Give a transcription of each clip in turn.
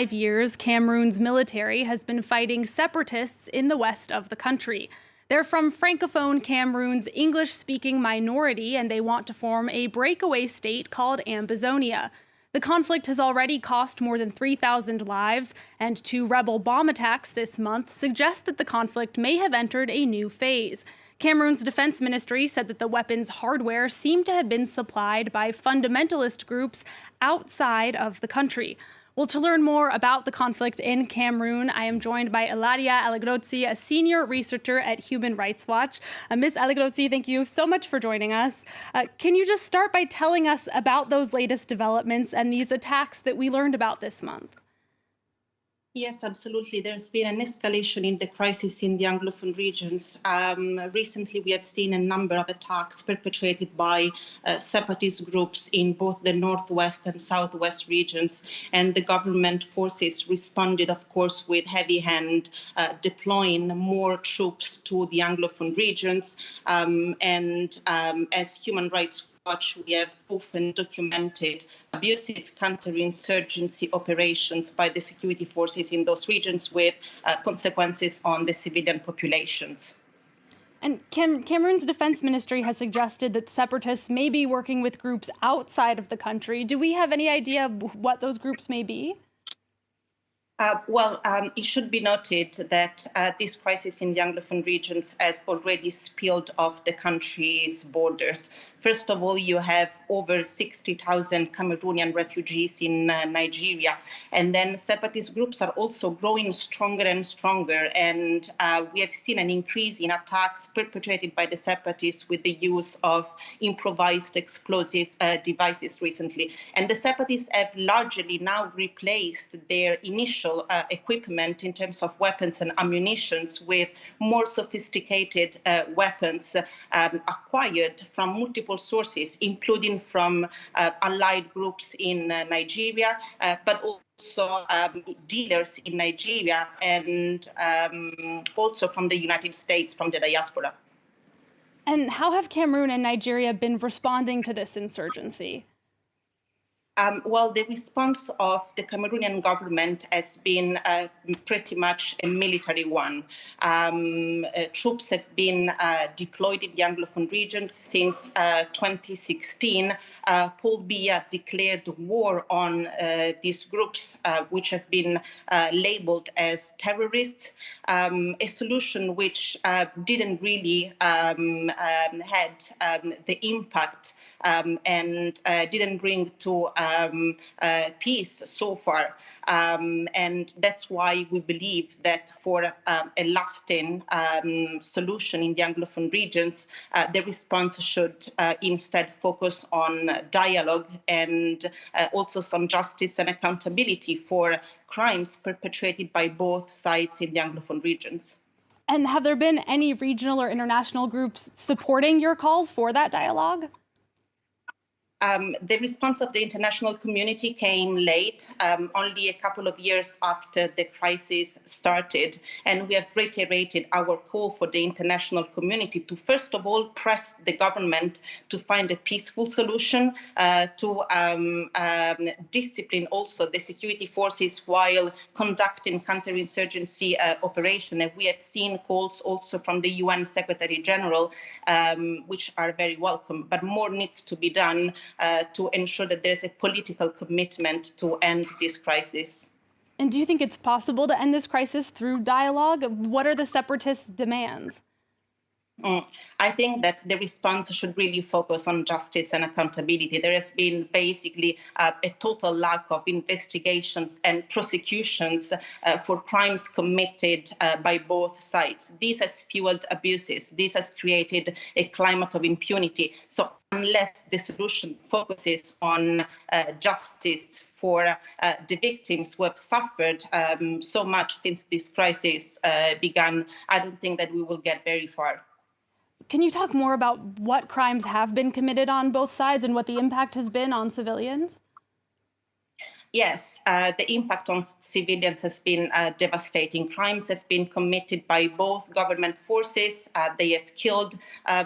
5 years, Cameroon's military has been fighting separatists in the west of the country. They're from Francophone Cameroon's English-speaking minority, and they want to form a breakaway state called Ambazonia. The conflict has already cost more than 3,000 lives, and 2 rebel bomb attacks this month suggest that the conflict may have entered a new phase. Cameroon's defense ministry said that the weapons hardware seemed to have been supplied by fundamentalist groups outside of the country. Well, to learn more about the conflict in Cameroon, I am joined by Eladia Alagrozzi, a senior researcher at Human Rights Watch. Ms. Alagrozzi, thank you so much for joining us. Can you just start by telling us about those latest developments and these attacks that we learned about this month? Yes, absolutely. There's been an escalation in the crisis in the Anglophone regions. Recently, we have seen a number of attacks perpetrated by separatist groups in both the northwest and southwest regions. And the government forces responded, of course, with heavy hand, deploying more troops to the Anglophone regions. As Human Rights Watch, we have often documented abusive counterinsurgency operations by the security forces in those regions with consequences on the civilian populations. And Cameroon's defense ministry has suggested that separatists may be working with groups outside of the country. Do we have any idea of what those groups may be? It should be noted that this crisis in the Anglophone regions has already spilled off the country's borders. First of all, you have over 60,000 Cameroonian refugees in Nigeria. And then separatist groups are also growing stronger and stronger. And we have seen an increase in attacks perpetrated by the separatists with the use of improvised explosive devices recently. And the separatists have largely now replaced their initial equipment in terms of weapons and ammunitions with more sophisticated weapons acquired from multiple sources, including from allied groups in Nigeria, but also dealers in Nigeria and also from the United States, from the diaspora. And how have Cameroon and Nigeria been responding to this insurgency? The response of the Cameroonian government has been pretty much a military one. Troops have been deployed in the Anglophone regions since 2016. Paul Biya declared war on these groups, which have been labeled as terrorists, a solution which didn't really had the impact and didn't bring to peace so far. And that's why we believe that for a lasting solution in the Anglophone regions, the response should instead focus on dialogue and also some justice and accountability for crimes perpetrated by both sides in the Anglophone regions. And have there been any regional or international groups supporting your calls for that dialogue? The response of the international community came late, only a couple of years after the crisis started. And we have reiterated our call for the international community to, first of all, press the government to find a peaceful solution, to discipline also the security forces while conducting counterinsurgency operation. And we have seen calls also from the UN Secretary General, which are very welcome. But more needs to be done to ensure that there's a political commitment to end this crisis. And do you think it's possible to end this crisis through dialogue? What are the separatist demands? I think that the response should really focus on justice and accountability. There has been basically a total lack of investigations and prosecutions for crimes committed by both sides. This has fueled abuses. This has created a climate of impunity. So unless the solution focuses on justice for the victims who have suffered so much since this crisis began, I don't think that we will get very far. Can you talk more about what crimes have been committed on both sides and what the impact has been on civilians? Yes, the impact on civilians has been devastating. Crimes have been committed by both government forces. They have killed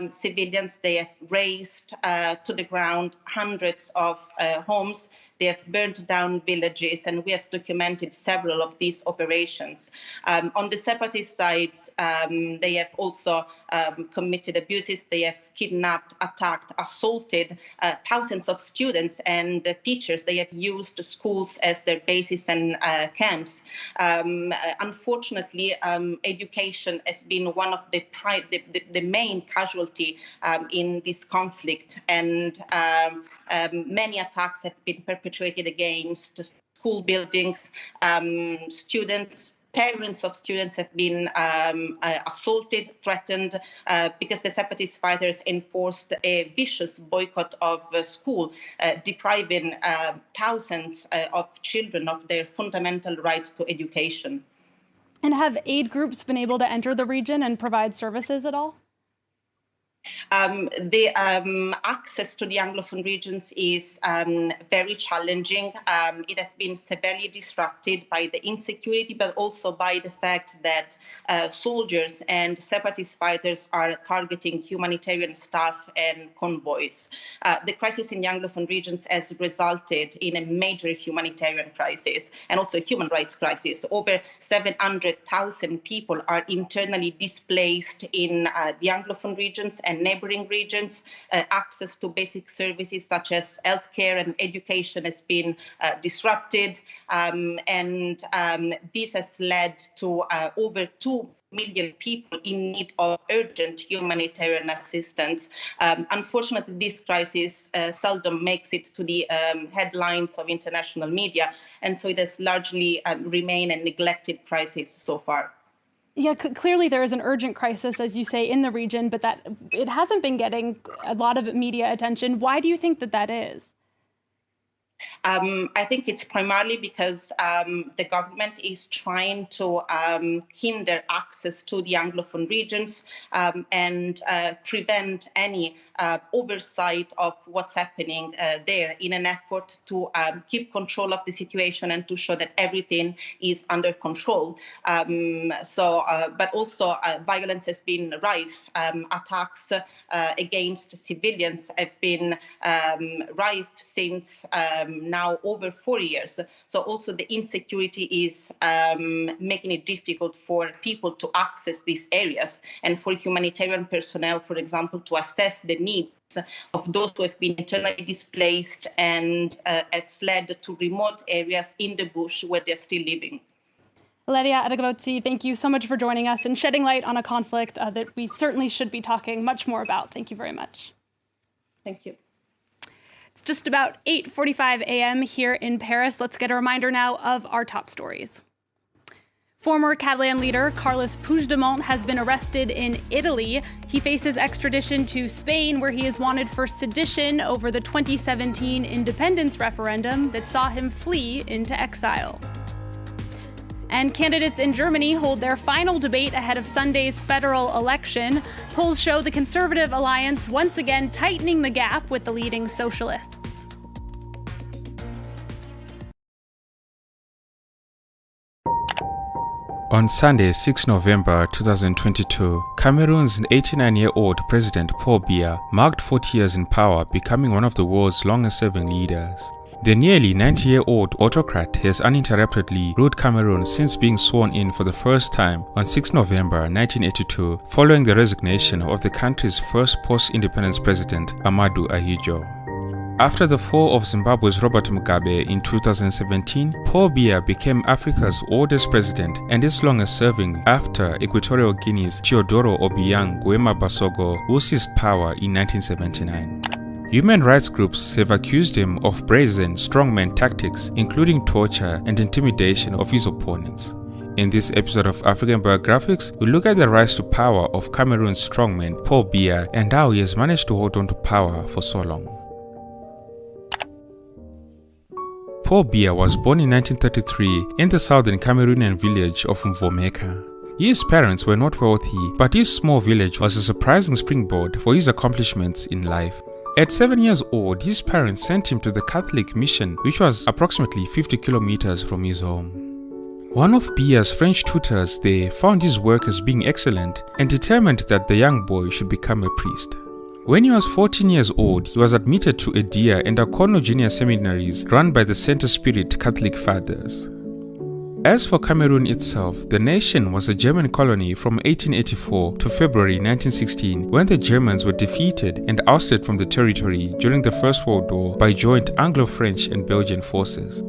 civilians. They have razed to the ground hundreds of homes. they have burned down villages, and we have documented several of these operations. On the separatist side, they have also committed abuses. They have kidnapped, attacked, assaulted thousands of students and teachers. They have used schools as their bases and camps. Unfortunately, education has been one of the main casualty in this conflict, and many attacks have been perpetrated against school buildings. Students, parents of students have been assaulted, threatened, because the separatist fighters enforced a vicious boycott of school, depriving thousands of children of their fundamental right to education. And have aid groups been able to enter the region and provide services at all? The access to the Anglophone regions is very challenging. It has been severely disrupted by the insecurity, but also by the fact that soldiers and separatist fighters are targeting humanitarian staff and convoys. The crisis in the Anglophone regions has resulted in a major humanitarian crisis and also a human rights crisis. Over 700,000 people are internally displaced in the Anglophone regions and neighboring regions. Access to basic services such as healthcare and education has been disrupted, and this has led to over 2 million people in need of urgent humanitarian assistance. Unfortunately, this crisis seldom makes it to the headlines of international media, and so it has largely remained a neglected crisis so far. Yeah, clearly there is an urgent crisis, as you say, in the region, but that it hasn't been getting a lot of media attention. Why do you think that that is? I think it's primarily because the government is trying to hinder access to the Anglophone regions and prevent any oversight of what's happening there in an effort to keep control of the situation and to show that everything is under control. But also violence has been rife. Attacks against civilians have been rife since now over 4 years. So also the insecurity is making it difficult for people to access these areas and for humanitarian personnel, for example, to assess the needs of those who have been internally displaced and have fled to remote areas in the bush where they're still living. Valeria Aragrozzi, thank you so much for joining us and shedding light on a conflict that we certainly should be talking much more about. Thank you very much. Thank you. It's just about 8:45 a.m. here in Paris. Let's get a reminder now of our top stories. Former Catalan leader Carles Puigdemont has been arrested in Italy. He faces extradition to Spain, where he is wanted for sedition over the 2017 independence referendum that saw him flee into exile. And candidates in Germany hold their final debate ahead of Sunday's federal election. Polls show the Conservative Alliance once again tightening the gap with the leading socialists. On Sunday, 6 November 2022, Cameroon's 89-year-old President Paul Biya marked 40 years in power, becoming one of the world's longest-serving leaders. The nearly 90-year-old autocrat has uninterruptedly ruled Cameroon since being sworn in for the first time on 6 November 1982, following the resignation of the country's first post-independence president, Amadou Ahidjo. After the fall of Zimbabwe's Robert Mugabe in 2017, Paul Biya became Africa's oldest president and its longest-serving after Equatorial Guinea's Teodoro Obiang Nguema Basogo, who seized power in 1979. Human rights groups have accused him of brazen strongman tactics, including torture and intimidation of his opponents. In this episode of African Biographics, we look at the rise to power of Cameroon's strongman Paul Biya and how he has managed to hold on to power for so long. Paul Biya was born in 1933 in the southern Cameroonian village of Mvomeka. His parents were not wealthy, but his small village was a surprising springboard for his accomplishments in life. At 7 years old, his parents sent him to the Catholic mission, which was approximately 50 kilometers from his home. One of Biya's French tutors there found his work as being excellent and determined that the young boy should become a priest. When he was 14 years old, he was admitted to Biya and Akono Junior Seminaries run by the Center Spirit Catholic Fathers. As for Cameroon itself, the nation was a German colony from 1884 to February 1916, when the Germans were defeated and ousted from the territory during the First World War by joint Anglo-French and Belgian forces.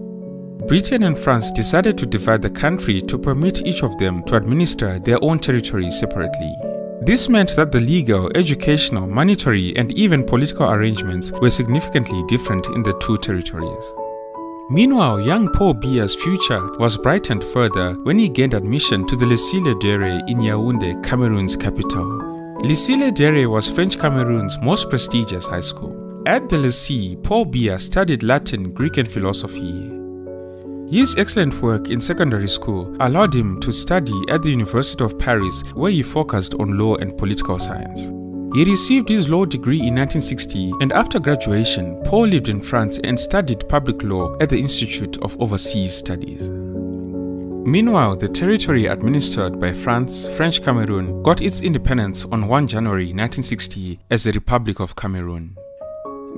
Britain and France decided to divide the country to permit each of them to administer their own territory separately. This meant that the legal, educational, monetary, and even political arrangements were significantly different in the two territories. Meanwhile, young Paul Biya's future was brightened further when he gained admission to the Lycée Le Dere in Yaoundé, Cameroon's capital. Lycée Le Dere was French Cameroon's most prestigious high school. At the Lycée, Paul Biya studied Latin, Greek, and philosophy. His excellent work in secondary school allowed him to study at the University of Paris, where he focused on law and political science. He received his law degree in 1960, and after graduation, Paul lived in France and studied public law at the Institute of Overseas Studies. Meanwhile, the territory administered by France, French Cameroon, got its independence on 1 January 1960 as the Republic of Cameroon.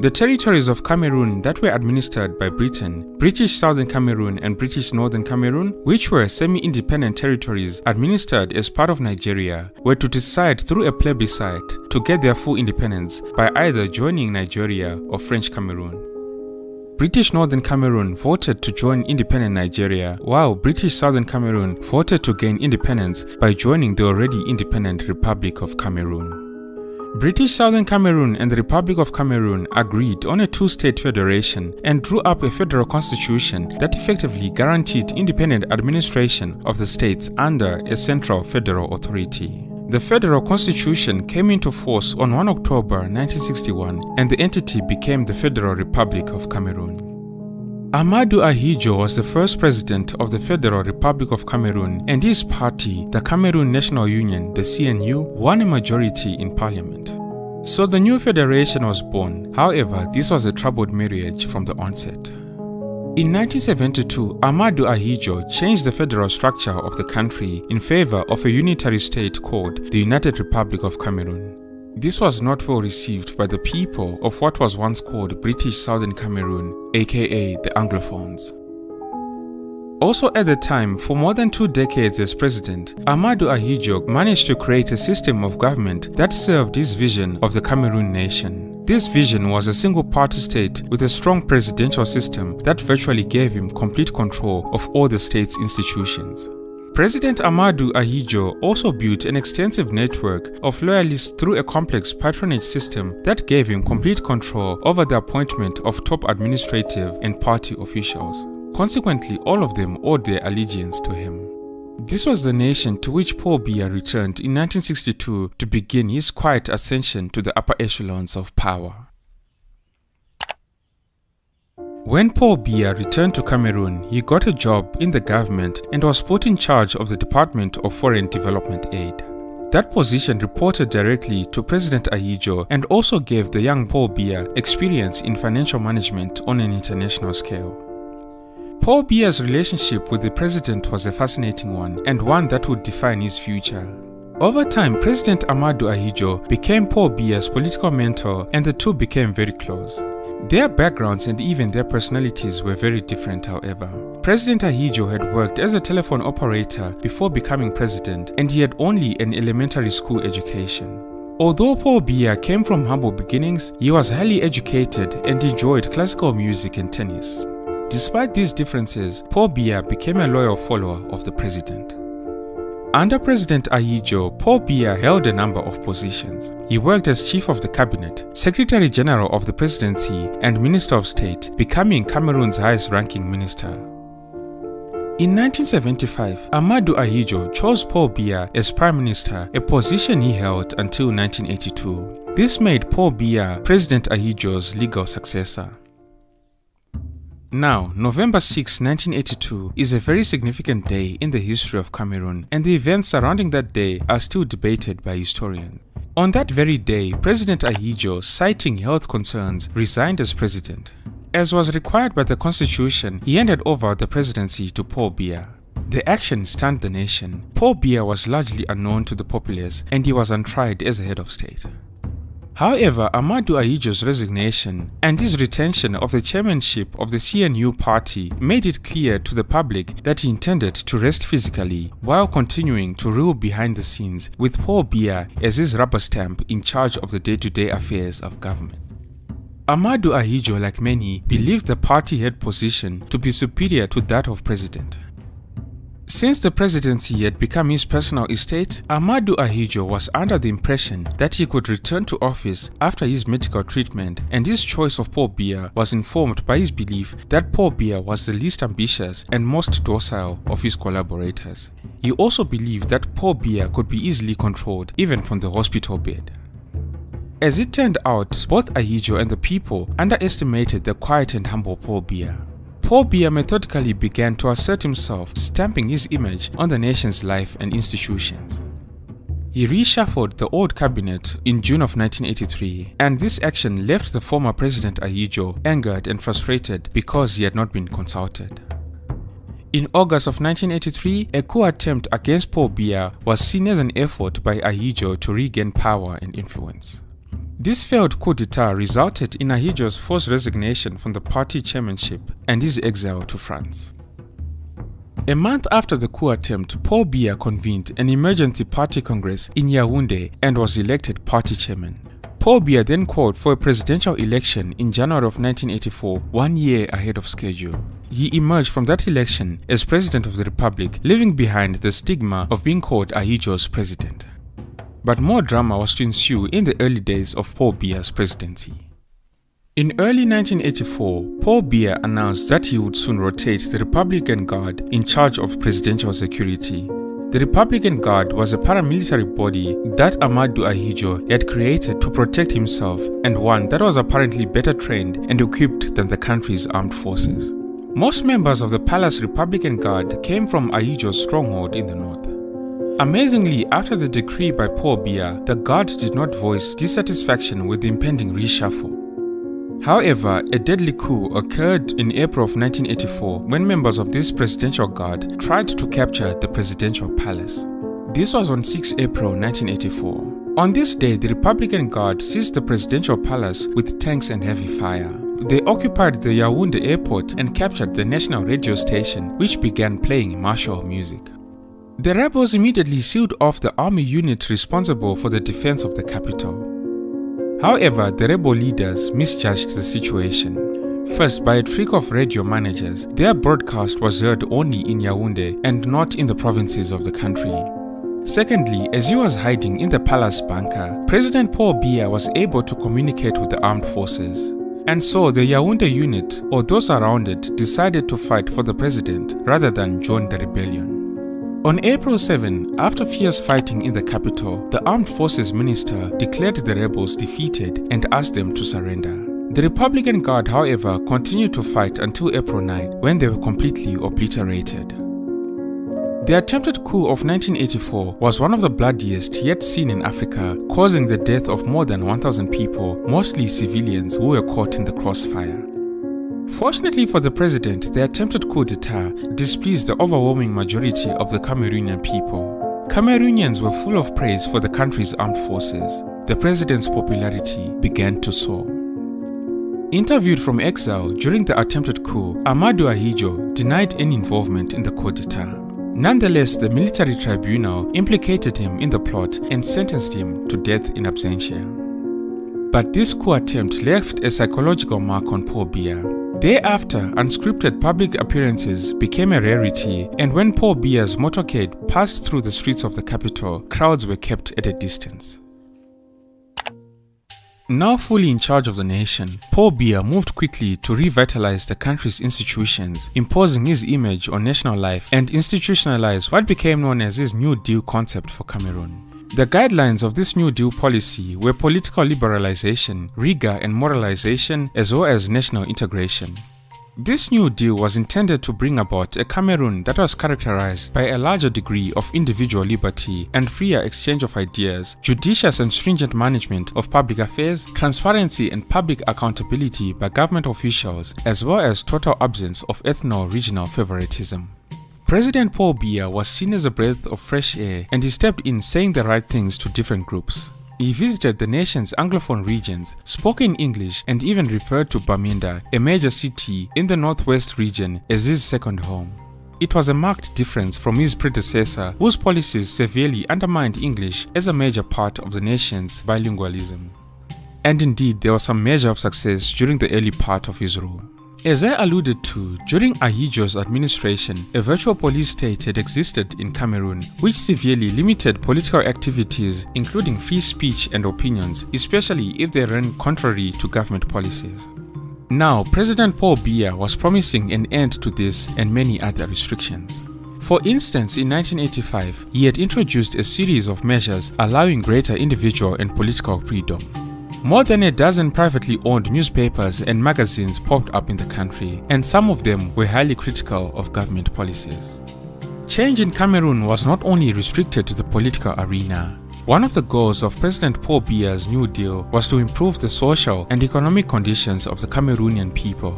The territories of Cameroon that were administered by Britain, British Southern Cameroon and British Northern Cameroon, which were semi-independent territories administered as part of Nigeria, were to decide through a plebiscite to get their full independence by either joining Nigeria or French Cameroon. British Northern Cameroon voted to join independent Nigeria, while British Southern Cameroon voted to gain independence by joining the already independent Republic of Cameroon. British Southern Cameroon and the Republic of Cameroon agreed on a two-state federation and drew up a federal constitution that effectively guaranteed independent administration of the states under a central federal authority. The federal constitution came into force on 1 October 1961 and the entity became the Federal Republic of Cameroon. Amadou Ahidjo was the first president of the Federal Republic of Cameroon, and his party, the Cameroon National Union, the CNU, won a majority in parliament. So the new federation was born. However, this was a troubled marriage from the onset. In 1972, Amadou Ahidjo changed the federal structure of the country in favor of a unitary state called the United Republic of Cameroon. This was not well received by the people of what was once called British Southern Cameroon, aka the Anglophones. Also at the time, for more than 2 decades as president, Amadou Ahidjo managed to create a system of government that served his vision of the Cameroon nation. This vision was a single-party state with a strong presidential system that virtually gave him complete control of all the state's institutions. President Amadou Ahidjo also built an extensive network of loyalists through a complex patronage system that gave him complete control over the appointment of top administrative and party officials. Consequently, all of them owed their allegiance to him. This was the nation to which Paul Biya returned in 1962 to begin his quiet ascension to the upper echelons of power. When Paul Biya returned to Cameroon, he got a job in the government and was put in charge of the Department of Foreign Development Aid. That position reported directly to President Ahidjo and also gave the young Paul Biya experience in financial management on an international scale. Paul Biya's relationship with the president was a fascinating one and one that would define his future. Over time, President Amadou Ahidjo became Paul Biya's political mentor and the two became very close. Their backgrounds and even their personalities were very different, however. President Ahidjo had worked as a telephone operator before becoming president, and he had only an elementary school education. Although Paul Biya came from humble beginnings, he was highly educated and enjoyed classical music and tennis. Despite these differences, Paul Biya became a loyal follower of the president. Under President Ahidjo, Paul Biya held a number of positions. He worked as Chief of the Cabinet, Secretary General of the Presidency, and Minister of State, becoming Cameroon's highest-ranking minister. In 1975, Amadou Ahidjo chose Paul Biya as Prime Minister, a position he held until 1982. This made Paul Biya President Ahidjo's legal successor. Now, November 6, 1982 is a very significant day in the history of Cameroon, and the events surrounding that day are still debated by historians. On that very day, President Ahidjo, citing health concerns, resigned as president. As was required by the constitution, he handed over the presidency to Paul Biya. The action stunned the nation. Paul Biya was largely unknown to the populace, and he was untried as a head of state. However, Amadou Ahidjo's resignation and his retention of the chairmanship of the CNU party made it clear to the public that he intended to rest physically while continuing to rule behind the scenes with Paul Biya as his rubber stamp in charge of the day-to-day affairs of government. Amadou Ahidjo, like many, believed the party head position to be superior to that of president. Since the presidency had become his personal estate, Amadou Ahidjo was under the impression that he could return to office after his medical treatment, and his choice of Paul Biya was informed by his belief that Paul Biya was the least ambitious and most docile of his collaborators. He also believed that Paul Biya could be easily controlled even from the hospital bed. As it turned out, both Ahidjo and the people underestimated the quiet and humble Paul Biya. Paul Biya methodically began to assert himself, stamping his image on the nation's life and institutions. He reshuffled the old cabinet in June of 1983, and this action left the former President Ahidjo angered and frustrated because he had not been consulted. In August of 1983, a coup attempt against Paul Biya was seen as an effort by Ahidjo to regain power and influence. This failed coup d'etat resulted in Ahidjo's forced resignation from the party chairmanship and his exile to France. A month after the coup attempt, Paul Biya convened an emergency party congress in Yaoundé and was elected party chairman. Paul Biya then called for a presidential election in January of 1984, 1 year ahead of schedule. He emerged from that election as president of the republic, leaving behind the stigma of being called Ahidjo's president. But more drama was to ensue in the early days of Paul Biya's presidency. In early 1984, Paul Biya announced that he would soon rotate the Republican Guard in charge of presidential security. The Republican Guard was a paramilitary body that Amadou Ahidjo had created to protect himself, and one that was apparently better trained and equipped than the country's armed forces. Most members of the Palace Republican Guard came from Ahidjo's stronghold in the north. Amazingly, after the decree by Paul Biya, the Guard did not voice dissatisfaction with the impending reshuffle. However, a deadly coup occurred in April of 1984 when members of this presidential guard tried to capture the presidential palace. This was on 6 April 1984. On this day, the Republican Guard seized the presidential palace with tanks and heavy fire. They occupied the Yaoundé airport and captured the national radio station, which began playing martial music. The rebels immediately sealed off the army unit responsible for the defense of the capital. However, the rebel leaders misjudged the situation. First, by a trick of radio managers, their broadcast was heard only in Yaoundé and not in the provinces of the country. Secondly, as he was hiding in the palace bunker, President Paul Biya was able to communicate with the armed forces. And so the Yaoundé unit, or those around it, decided to fight for the president rather than join the rebellion. On April 7, after fierce fighting in the capital, the Armed Forces Minister declared the rebels defeated and asked them to surrender. The Republican Guard, however, continued to fight until April 9, when they were completely obliterated. The attempted coup of 1984 was one of the bloodiest yet seen in Africa, causing the death of more than 1,000 people, mostly civilians who were caught in the crossfire. Fortunately for the president, the attempted coup d'etat displeased the overwhelming majority of the Cameroonian people. Cameroonians were full of praise for the country's armed forces. The president's popularity began to soar. Interviewed from exile during the attempted coup, Amadou Ahidjo denied any involvement in the coup d'etat. Nonetheless, the military tribunal implicated him in the plot and sentenced him to death in absentia. But this coup attempt left a psychological mark on Paul Biya. Thereafter, unscripted public appearances became a rarity, and when Paul Biya's motorcade passed through the streets of the capital, crowds were kept at a distance. Now fully in charge of the nation, Paul Biya moved quickly to revitalize the country's institutions, imposing his image on national life and institutionalize what became known as his New Deal concept for Cameroon. The guidelines of this New Deal policy were political liberalization, rigor and moralization, as well as national integration. This New Deal was intended to bring about a Cameroon that was characterized by a larger degree of individual liberty and freer exchange of ideas, judicious and stringent management of public affairs, transparency and public accountability by government officials, as well as total absence of ethno-regional favoritism. President Paul Biya was seen as a breath of fresh air, and he stepped in saying the right things to different groups. He visited the nation's Anglophone regions, spoke in English, and even referred to Bamenda, a major city in the northwest region, as his second home. It was a marked difference from his predecessor, whose policies severely undermined English as a major part of the nation's bilingualism. And indeed, there was some measure of success during the early part of his rule. As I alluded to, during Ahidjo's administration, a virtual police state had existed in Cameroon, which severely limited political activities, including free speech and opinions, especially if they ran contrary to government policies. Now, President Paul Biya was promising an end to this and many other restrictions. For instance, in 1985, he had introduced a series of measures allowing greater individual and political freedom. More than a dozen privately owned newspapers and magazines popped up in the country, and some of them were highly critical of government policies. Change in Cameroon was not only restricted to the political arena. One of the goals of President Paul Biya's New Deal was to improve the social and economic conditions of the Cameroonian people.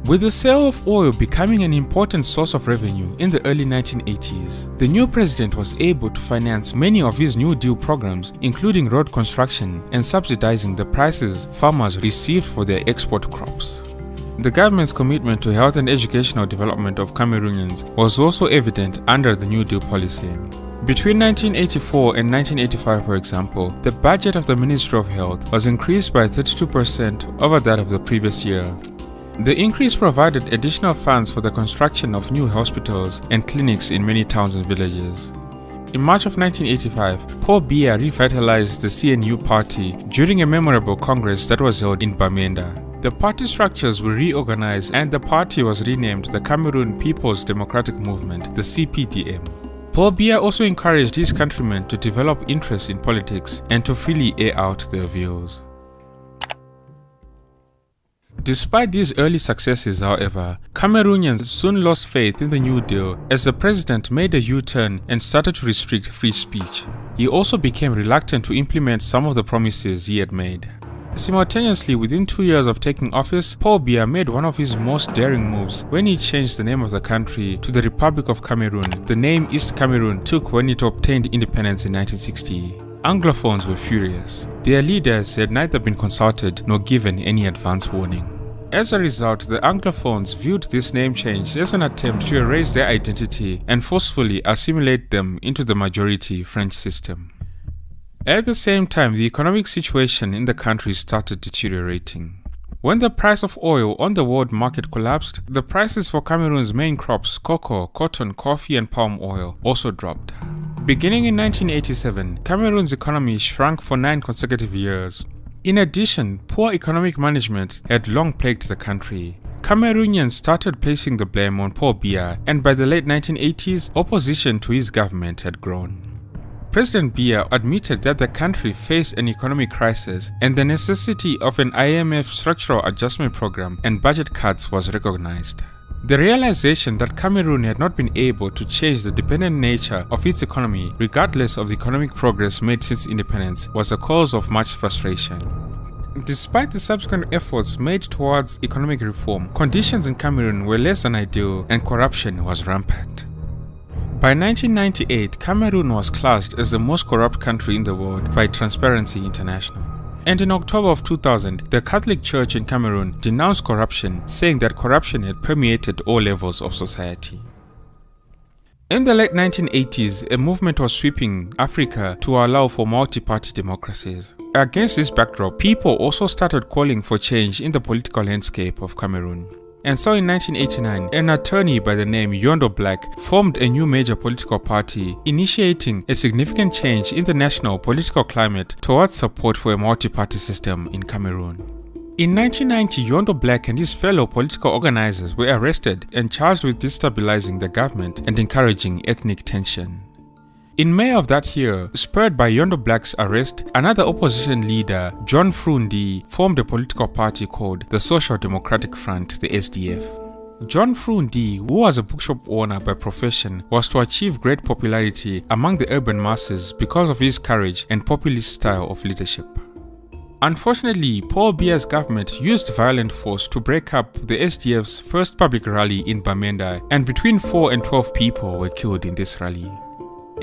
With the sale of oil becoming an important source of revenue in the early 1980s, the new president was able to finance many of his New Deal programs, including road construction and subsidizing the prices farmers received for their export crops. The government's commitment to health and educational development of Cameroonians was also evident under the New Deal policy. Between 1984 and 1985, for example, the budget of the Ministry of Health was increased by 32% over that of the previous year. The increase provided additional funds for the construction of new hospitals and clinics in many towns and villages. In March of 1985, Paul Biya revitalized the CNU party during a memorable congress that was held in Bamenda. The party structures were reorganized and the party was renamed the Cameroon People's Democratic Movement, the CPDM. Paul Biya also encouraged his countrymen to develop interest in politics and to freely air out their views. Despite these early successes, however, Cameroonians soon lost faith in the New Deal as the president made a U-turn and started to restrict free speech. He also became reluctant to implement some of the promises he had made. Simultaneously, within 2 years of taking office, Paul Biya made one of his most daring moves when he changed the name of the country to the Republic of Cameroon, the name East Cameroon took when it obtained independence in 1960. Anglophones were furious. Their leaders had neither been consulted nor given any advance warning. As a result, the Anglophones viewed this name change as an attempt to erase their identity and forcefully assimilate them into the majority French system. At the same time, the economic situation in the country started deteriorating. When the price of oil on the world market collapsed, the prices for Cameroon's main crops, cocoa, cotton, coffee and palm oil, also dropped. Beginning in 1987, Cameroon's economy shrank for 9 consecutive years. In addition, poor economic management had long plagued the country. Cameroonians started placing the blame on Paul Biya, and by the late 1980s, opposition to his government had grown. President Biya admitted that the country faced an economic crisis and the necessity of an IMF structural adjustment program and budget cuts was recognized. The realization that Cameroon had not been able to change the dependent nature of its economy regardless of the economic progress made since independence was a cause of much frustration. Despite the subsequent efforts made towards economic reform, conditions in Cameroon were less than ideal and corruption was rampant. By 1998, Cameroon was classed as the most corrupt country in the world by Transparency International. And in October of 2000, the Catholic Church in Cameroon denounced corruption, saying that corruption had permeated all levels of society. In the late 1980s, a movement was sweeping Africa to allow for multi-party democracies. Against this backdrop, people also started calling for change in the political landscape of Cameroon. And so in 1989, an attorney by the name Yondo Black formed a new major political party, initiating a significant change in the national political climate towards support for a multi-party system in Cameroon. In 1990, Yondo Black and his fellow political organizers were arrested and charged with destabilizing the government and encouraging ethnic tension. In May of that year, spurred by Yondo Black's arrest, another opposition leader, John Frundi, formed a political party called the Social Democratic Front, the SDF. John Frundi, who was a bookshop owner by profession, was to achieve great popularity among the urban masses because of his courage and populist style of leadership. Unfortunately, Paul Biya's government used violent force to break up the SDF's first public rally in Bamenda, and between 4 and 12 people were killed in this rally.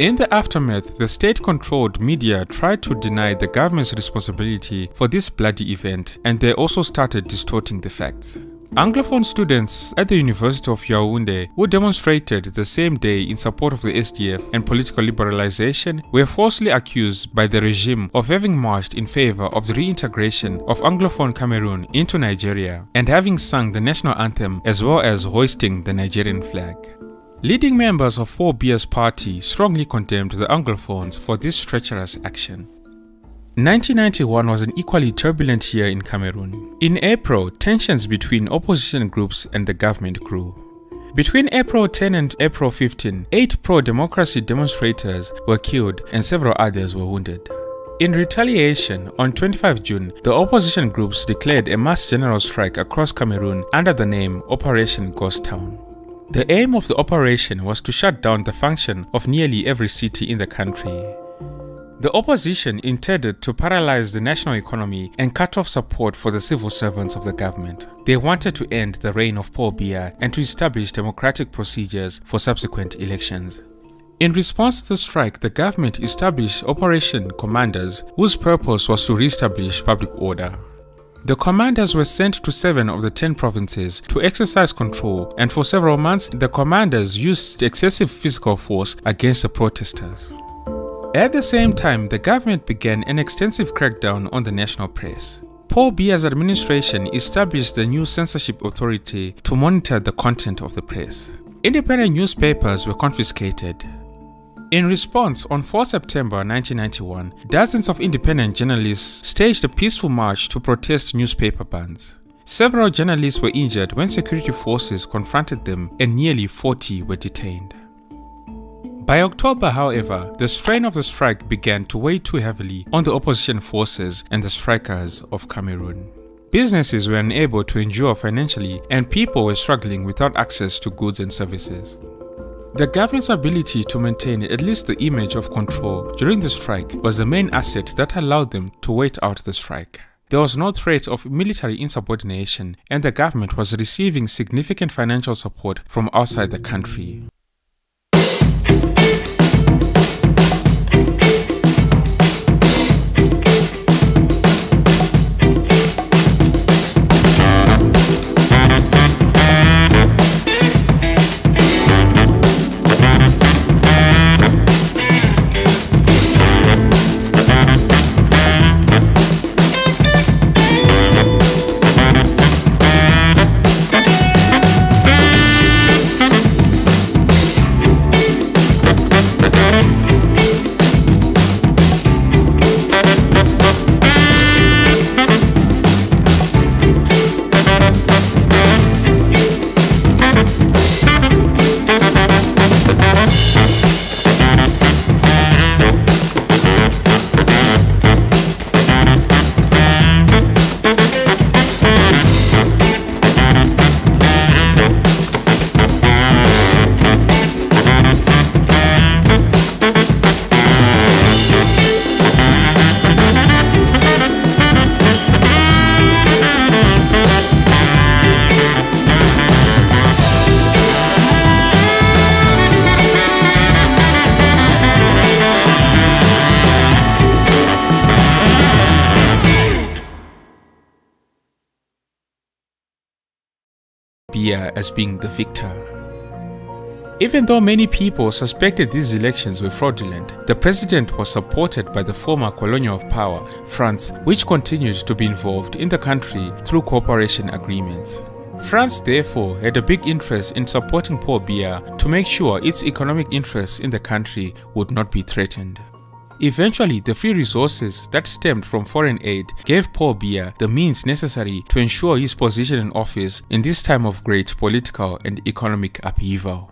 In the aftermath, the state-controlled media tried to deny the government's responsibility for this bloody event, and they also started distorting the facts. Anglophone students at the University of Yaoundé, who demonstrated the same day in support of the SDF and political liberalization, were falsely accused by the regime of having marched in favor of the reintegration of Anglophone Cameroon into Nigeria and having sung the national anthem as well as hoisting the Nigerian flag. Leading members of Paul Biya's party strongly condemned the Anglophones for this treacherous action. 1991 was an equally turbulent year in Cameroon. In April, tensions between opposition groups and the government grew. Between April 10 and April 15, 8 pro-democracy demonstrators were killed and several others were wounded. In retaliation, on 25 June, the opposition groups declared a mass general strike across Cameroon under the name Operation Ghost Town. The aim of the operation was to shut down the function of nearly every city in the country. The opposition intended to paralyze the national economy and cut off support for the civil servants of the government. They wanted to end the reign of Paul Biya and to establish democratic procedures for subsequent elections. In response to the strike, the government established operation commanders whose purpose was to reestablish public order. The commanders were sent to 7 of the 10 provinces to exercise control, and for several months the commanders used excessive physical force against the protesters. At the same time, the government began an extensive crackdown on the national press. Paul Biya's administration established the new censorship authority to monitor the content of the press. Independent newspapers were confiscated. In response, on 4 September 1991, dozens of independent journalists staged a peaceful march to protest newspaper bans. Several journalists were injured when security forces confronted them, and nearly 40 were detained. By October, however, the strain of the strike began to weigh too heavily on the opposition forces and the strikers of Cameroon. Businesses were unable to endure financially, and people were struggling without access to goods and services. The government's ability to maintain at least the image of control during the strike was the main asset that allowed them to wait out the strike. There was no threat of military insubordination, and the government was receiving significant financial support from outside the country. Biya as being the victor. Even though many people suspected these elections were fraudulent, the president was supported by the former colonial of power, France, which continued to be involved in the country through cooperation agreements. France therefore had a big interest in supporting Paul Biya to make sure its economic interests in the country would not be threatened. Eventually, the free resources that stemmed from foreign aid gave Paul Biya the means necessary to ensure his position in office in this time of great political and economic upheaval.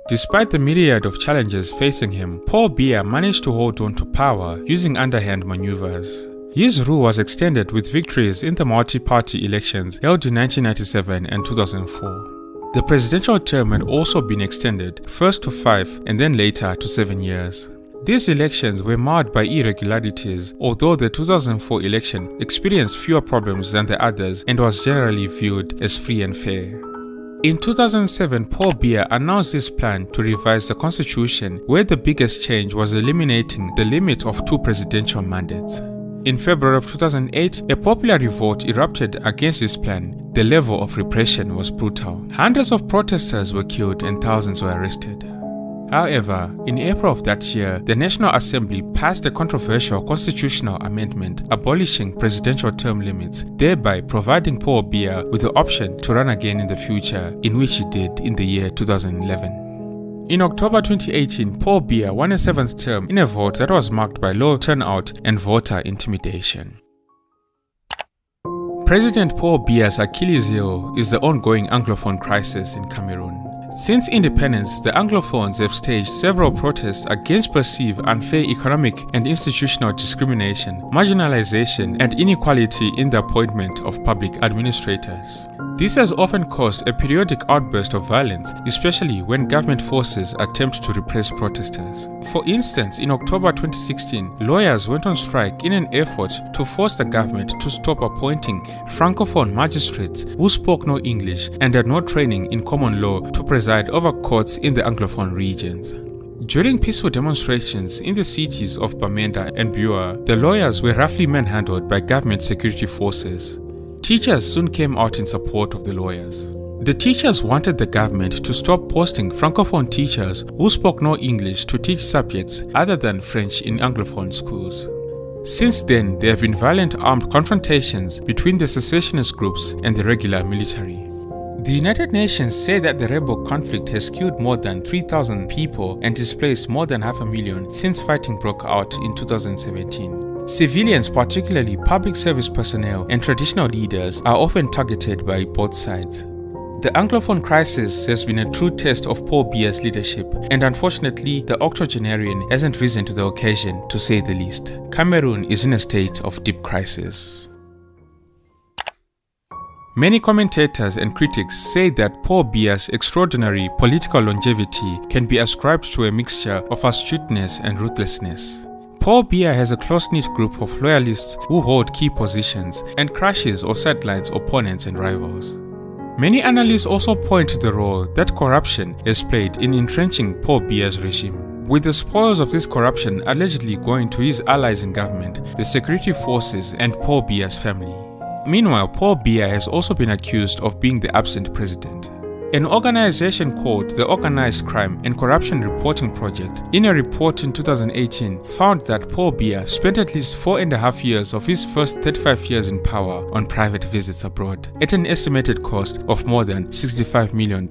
Despite the myriad of challenges facing him, Paul Biya managed to hold on to power using underhand maneuvers. His rule was extended with victories in the multi-party elections held in 1997 and 2004. The presidential term had also been extended, first to 5 and then later to 7 years. These elections were marred by irregularities, although the 2004 election experienced fewer problems than the others and was generally viewed as free and fair. In 2007, Paul Biya announced his plan to revise the constitution, where the biggest change was eliminating the limit of 2 presidential mandates. In February of 2008, a popular revolt erupted against this plan. The level of repression was brutal. Hundreds of protesters were killed and thousands were arrested. However, in April of that year, the National Assembly passed a controversial constitutional amendment abolishing presidential term limits, thereby providing Paul Biya with the option to run again in the future, in which he did in the year 2011. In October 2018, Paul Biya won a 7th term in a vote that was marked by low turnout and voter intimidation. President Paul Biya's Achilles heel is the ongoing Anglophone crisis in Cameroon. Since independence, the Anglophones have staged several protests against perceived unfair economic and institutional discrimination, marginalization, and inequality in the appointment of public administrators. This has often caused a periodic outburst of violence, especially when government forces attempt to repress protesters. For instance, in October 2016, lawyers went on strike in an effort to force the government to stop appointing Francophone magistrates who spoke no English and had no training in common law to preside over courts in the Anglophone regions. During peaceful demonstrations in the cities of Bamenda and Biya, the lawyers were roughly manhandled by government security forces. Teachers soon came out in support of the lawyers. The teachers wanted the government to stop posting Francophone teachers who spoke no English to teach subjects other than French in Anglophone schools. Since then, there have been violent armed confrontations between the secessionist groups and the regular military. The United Nations say that the rebel conflict has killed more than 3,000 people and displaced more than 500,000 since fighting broke out in 2017. Civilians, particularly public service personnel and traditional leaders, are often targeted by both sides. The Anglophone crisis has been a true test of Paul Biya's leadership, and unfortunately, the octogenarian hasn't risen to the occasion, to say the least. Cameroon is in a state of deep crisis. Many commentators and critics say that Paul Biya's extraordinary political longevity can be ascribed to a mixture of astuteness and ruthlessness. Paul Biya has a close-knit group of loyalists who hold key positions and crushes or sidelines opponents and rivals. Many analysts also point to the role that corruption has played in entrenching Paul Biya's regime, with the spoils of this corruption allegedly going to his allies in government, the security forces, and Paul Biya's family. Meanwhile, Paul Biya has also been accused of being the absent president. An organization called the Organized Crime and Corruption Reporting Project, in a report in 2018, found that Paul Biya spent at least 4.5 years of his first 35 years in power on private visits abroad, at an estimated cost of more than $65 million.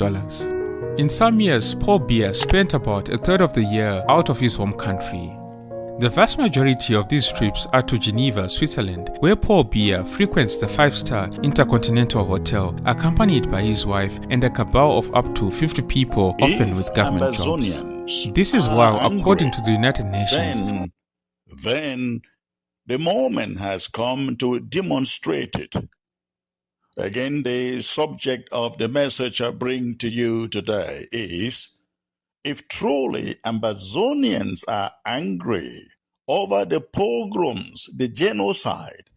In some years, Paul Biya spent about a third of the year out of his home country. The vast majority of these trips are to Geneva, Switzerland, where Paul Biya frequents the 5-star Intercontinental Hotel, accompanied by his wife and a cabal of up to 50 people, often with government jobs. This is while, according to the United Nations, then the moment has come to demonstrate it. Again, the subject of the message I bring to you today is, if truly Ambazonians are angry over the pogroms, the genocide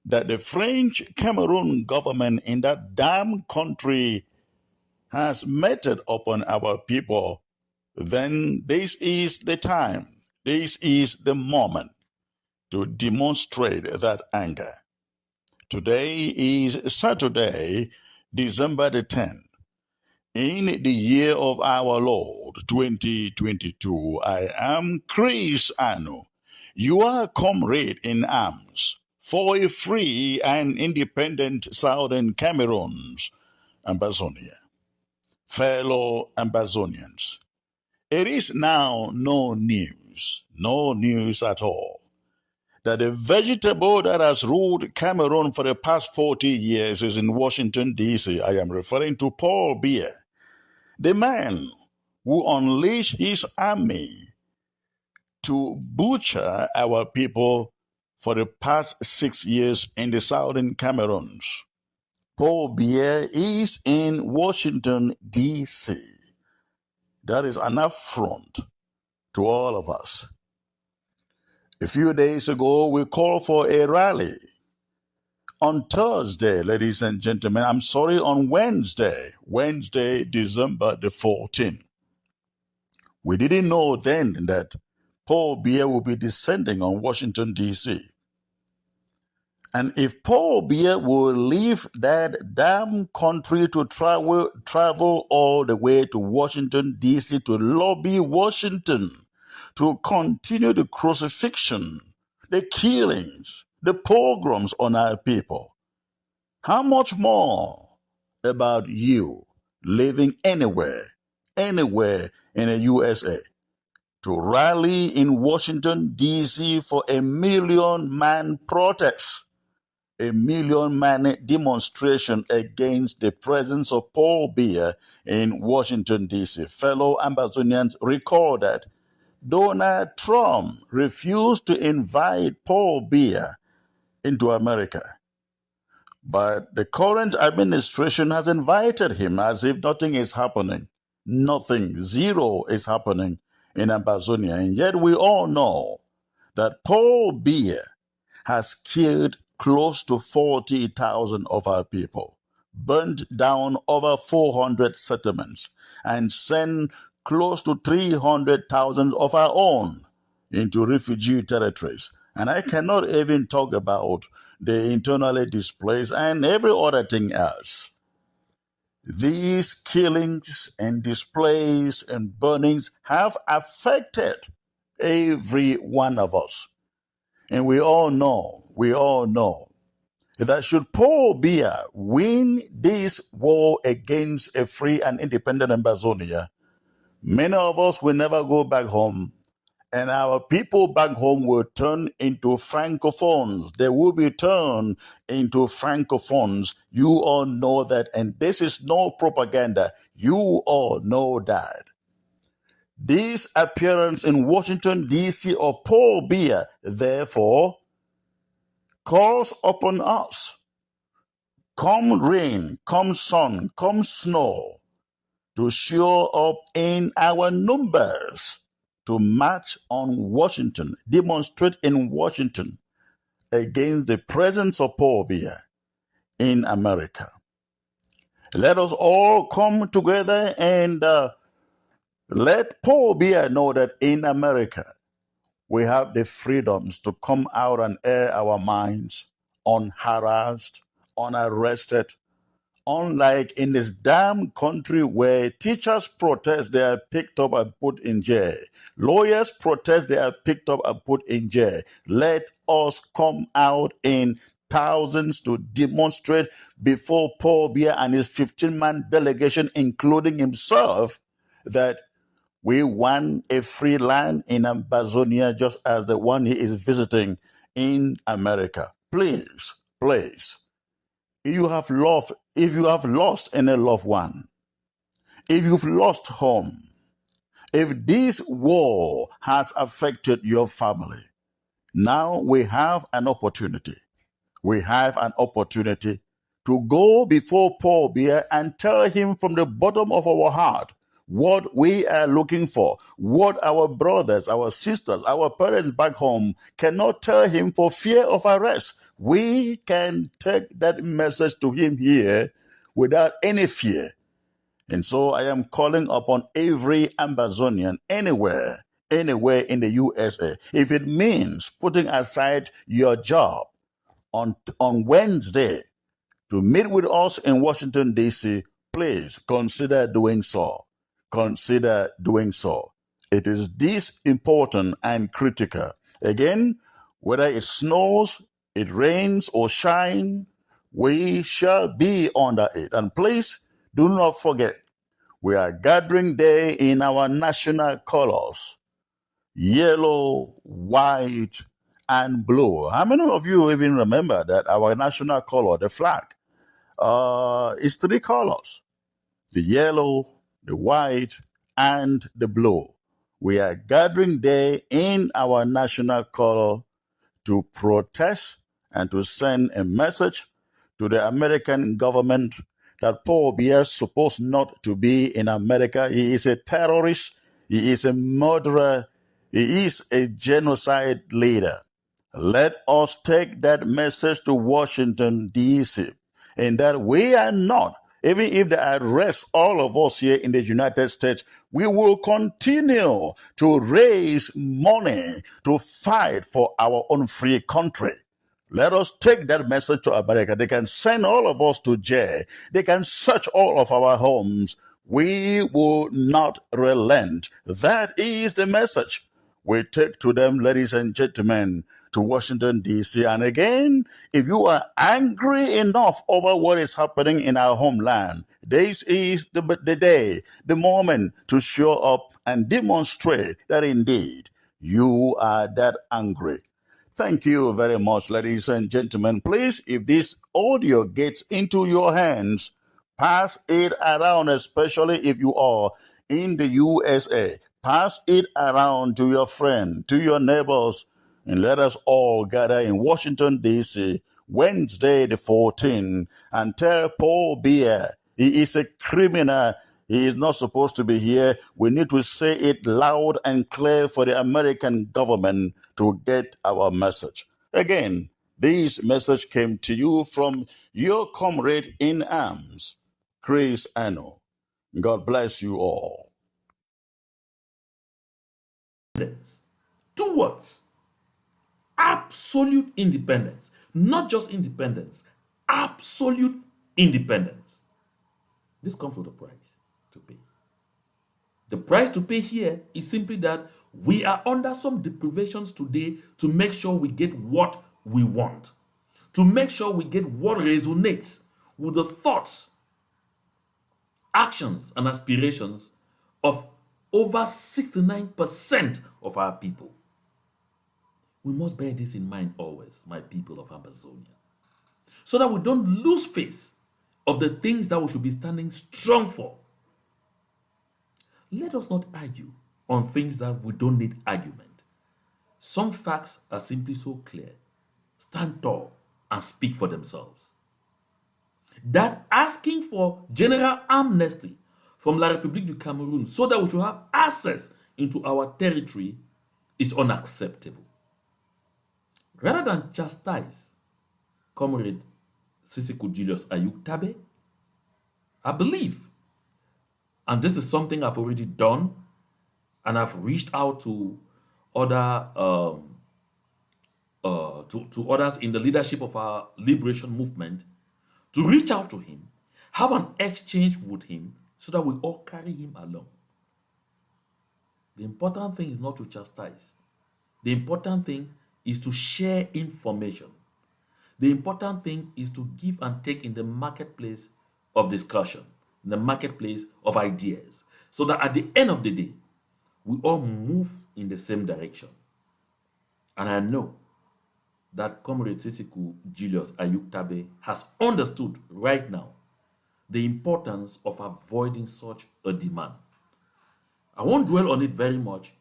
that the French Cameroon government in that damn country has meted upon our people, then this is the time, this is the moment to demonstrate that anger. Today is Saturday, December the 10th. In the year of our Lord, 2022, I am Chris Anu, your comrade in arms for a free and independent Southern Cameroon's Ambazonia. Fellow Ambazonians, it is now no news at all, that the vegetable that has ruled Cameroon for the past 40 years is in Washington, D.C. I am referring to Paul Biya, the man who unleashed his army to butcher our people for the past 6 years in the southern Cameroons. Paul Biya is in Washington, D.C. That is an affront to all of us. A few days ago, we called for a rally On Thursday, ladies and gentlemen, on Wednesday, December the 14th. We didn't know then that Paul Biya will be descending on Washington, D.C. And if Paul Biya will leave that damn country to travel all the way to Washington, D.C. to lobby Washington to continue the crucifixion, the killings, the pogroms on our people, how much more about you living anywhere in the USA to rally in Washington, D.C. for a 1 million man protest, a 1 million man demonstration against the presence of Paul Biya in Washington, D.C. Fellow Ambazonians recall that Donald Trump refused to invite Paul Biya into America. But the current administration has invited him as if nothing is happening. Nothing, zero is happening in Ambazonia. And yet we all know that Paul Biya has killed close to 40,000 of our people, burned down over 400 settlements, and sent close to 300,000 of our own into refugee territories. And I cannot even talk about the internally displaced and every other thing else. These killings and displays and burnings have affected every one of us. And we all know that should Paul Biya win this war against a free and independent Ambazonia, many of us will never go back home, and our people back home will turn into francophones. They will be turned into francophones. You all know that, and this is no propaganda. You all know that. This appearance in Washington, D.C. of Paul Biya, therefore, calls upon us, come rain, come sun, come snow, to show up in our numbers, to march on Washington, demonstrate in Washington against the presence of Paul Biya in America. Let us all come together and let Paul Biya know that in America, we have the freedoms to come out and air our minds unharassed, unarrested, unlike in this damn country where teachers protest, they are picked up and put in jail. Lawyers protest, they are picked up and put in jail. Let us come out in thousands to demonstrate before Paul Biya and his 15-man delegation, including himself, that we want a free land in Ambazonia just as the one he is visiting in America. Please, please, if you have lost any loved one, if you've lost home, if this war has affected your family, now we have an opportunity. We have an opportunity to go before Paul Biya and tell him from the bottom of our heart what we are looking for, what our brothers, our sisters, our parents back home cannot tell him for fear of arrest. We can take that message to him here without any fear. And so I am calling upon every Ambazonian anywhere in the USA. If it means putting aside your job on Wednesday to meet with us in Washington, D.C., please consider doing so. Consider doing so. It is this important and critical. Again, whether it snows, it rains, or shines, we shall be under it. And please do not forget, we are gathering there in our national colors, yellow, white, and blue. How many of you even remember that our national color, the flag, is 3 colors? The yellow, the white, and the blue. We are gathering there in our national color to protest and to send a message to the American government that Paul Biya is supposed not to be in America. He is a terrorist. He is a murderer. He is a genocide leader. Let us take that message to Washington, D.C., in that we are not, even if they arrest all of us here in the United States, we will continue to raise money to fight for our own free country. Let us take that message to America. They can send all of us to jail. They can search all of our homes. We will not relent. That is the message we take to them, ladies and gentlemen, to Washington, D.C. And again, if you are angry enough over what is happening in our homeland, this is the day, the moment to show up and demonstrate that indeed you are that angry. Thank you very much, ladies and gentlemen. Please, if this audio gets into your hands, pass it around, especially if you are in the USA. Pass it around to your friend, to your neighbors, and let us all gather in Washington, D.C., Wednesday the 14th, and tell Paul Biya he is a criminal. He is not supposed to be here. We need to say it loud and clear for the American government to get our message. Again, this message came to you from your comrade in arms, Chris Anno. God bless you all. Towards absolute independence, not just independence, absolute independence. This comes with a price to pay. The price to pay here is simply that we are under some deprivations today to make sure we get what we want, to make sure we get what resonates with the thoughts, actions, and aspirations of over 69% of our people. We must bear this in mind always, my people of Ambazonia, so that we don't lose face of the things that we should be standing strong for. Let us not argue on things that we don't need argument. Some facts are simply so clear. Stand tall and speak for themselves. That asking for general amnesty from La République du Cameroun so that we should have access into our territory is unacceptable. Rather than chastise Comrade Sisiku Julius Ayuk-Tabe, I believe, and this is something I've already done, and I've reached out to other to others in the leadership of our liberation movement to reach out to him, have an exchange with him so that we all carry him along. The important thing is not to chastise. The important thing is to share information. The important thing is to give and take in the marketplace of discussion, in the marketplace of ideas, so that at the end of the day, we all move in the same direction. And I know that Comrade Sisiku Julius Ayuk-Tabe has understood right now the importance of avoiding such a demand. I won't dwell on it very much.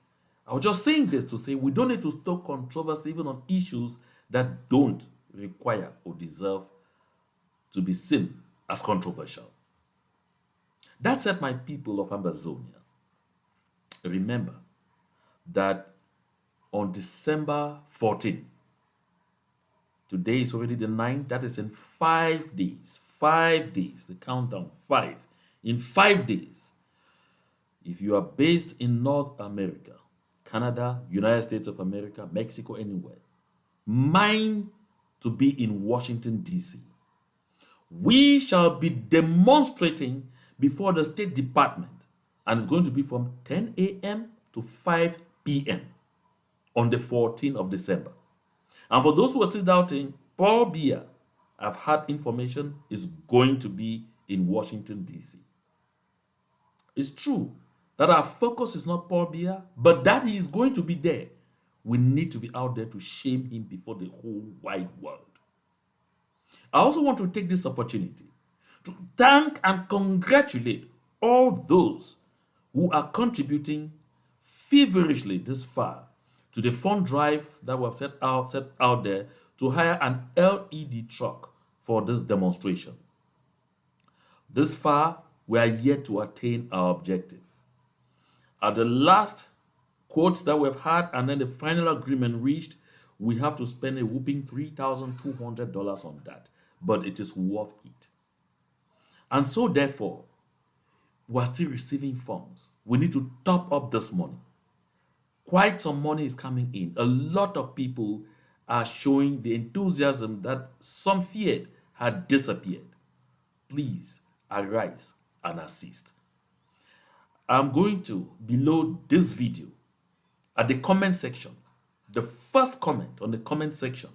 I was just saying this to say we don't need to stoke controversy even on issues that don't require or deserve to be seen as controversial. That said, my people of Ambazonia, remember that on December 14th, today is already the 9th, that is in 5 days, the countdown, 5. In 5 days, if you are based in North America, Canada, United States of America, Mexico, anywhere, mind to be in Washington, D.C. We shall be demonstrating before the State Department, and it's going to be from 10 a.m. to 5 p.m. on the 14th of December. And for those who are still doubting, Paul Biya, I've had information, is going to be in Washington, D.C. It's true that our focus is not Paul Biya, but that he is going to be there. We need to be out there to shame him before the whole wide world. I also want to take this opportunity to thank and congratulate all those who are contributing feverishly this far to the fund drive that we have set out there to hire an LED truck for this demonstration. This far, we are yet to attain our objective. At the last quotes that we've had and then the final agreement reached, we have to spend a whooping $3,200 on that, but it is worth it. And so therefore, we're still receiving funds. We need to top up this money. Quite some money is coming in. A lot of people are showing the enthusiasm that some feared had disappeared. Please arise and assist. I'm going to, below this video, at the comment section, the first comment on the comment section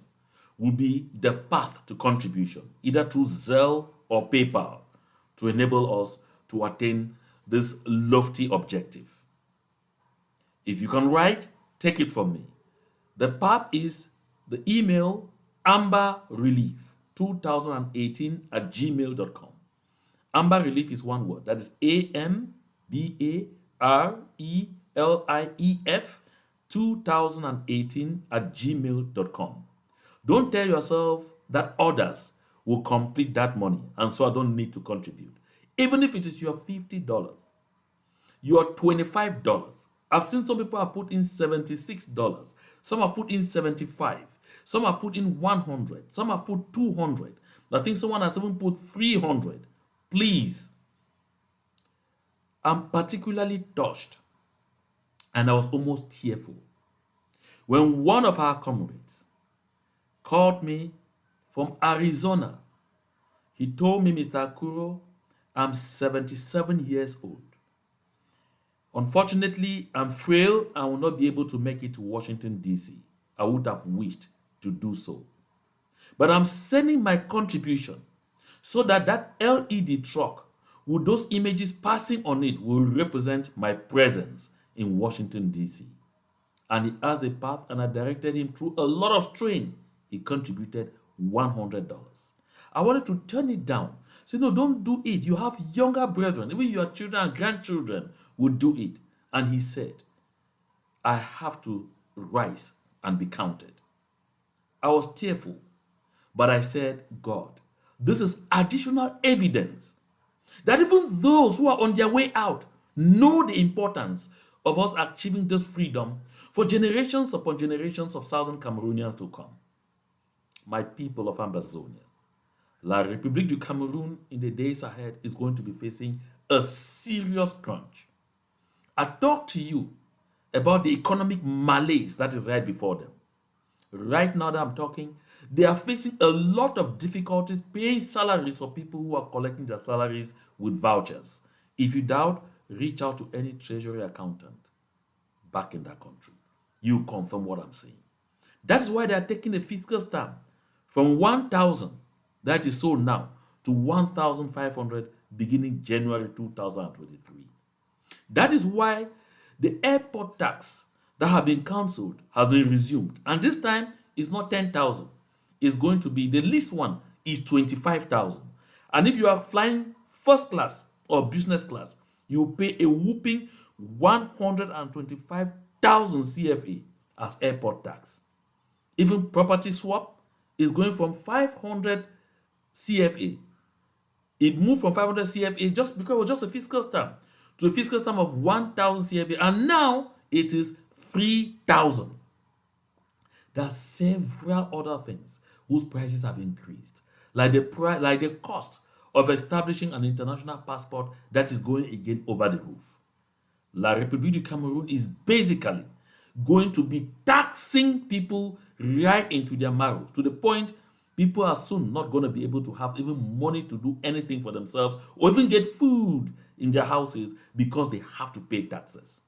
will be the path to contribution, either through Zelle or PayPal, to enable us to attain this lofty objective. If you can write, take it from me. The path is the email amberrelief2018@gmail.com. Amber Relief is one word. That is AMBARELIEF 2018@gmail.com. Don't tell yourself that others will complete that money and so I don't need to contribute. Even if it is your $50, your $25. I've seen some people have put in $76. Some have put in $75. Some have put in $100. Some have put $200. I think someone has even put $300. Please. I'm particularly touched and I was almost tearful when one of our comrades called me from Arizona. He told me, Mr. Akuro, I'm 77 years old. Unfortunately, I'm frail and will not be able to make it to Washington, D.C. I would have wished to do so. But I'm sending my contribution so that that LED truck with those images passing on it will represent my presence in Washington, D.C. And he asked the path and I directed him through a lot of strain. He contributed $100. I wanted to turn it down. Say, no, don't do it. You have younger brethren, even your children and grandchildren would do it. And he said, I have to rise and be counted. I was tearful, but I said, God, this is additional evidence that even those who are on their way out know the importance of us achieving this freedom for generations upon generations of Southern Cameroonians to come. My people of Ambazonian, La Republique du Cameroun in the days ahead is going to be facing a serious crunch. I talked to you about the economic malaise that is right before them. Right now that I'm talking, they are facing a lot of difficulties paying salaries for people who are collecting their salaries with vouchers. If you doubt, reach out to any treasury accountant back in that country. You confirm what I'm saying. That's why they are taking a fiscal stamp from 1,000 that is sold now to 1,500 beginning January 2023. That is why the airport tax that have been cancelled has been resumed. And this time, it's not 10,000. It's going to be, the least one is 25,000. And if you are flying first class or business class, you pay a whooping 125,000 CFA as airport tax. Even property swap is going from 500 CFA. It moved from 500 CFA just because it was just a fiscal stamp to a fiscal stamp of 1,000 CFA, and now it is 3,000. There are several other things whose prices have increased, like the cost of establishing an international passport that is going again over the roof. La République du Cameroun is basically going to be taxing people right into their marrows, to the point people are soon not going to be able to have even money to do anything for themselves or even get food in their houses because they have to pay taxes.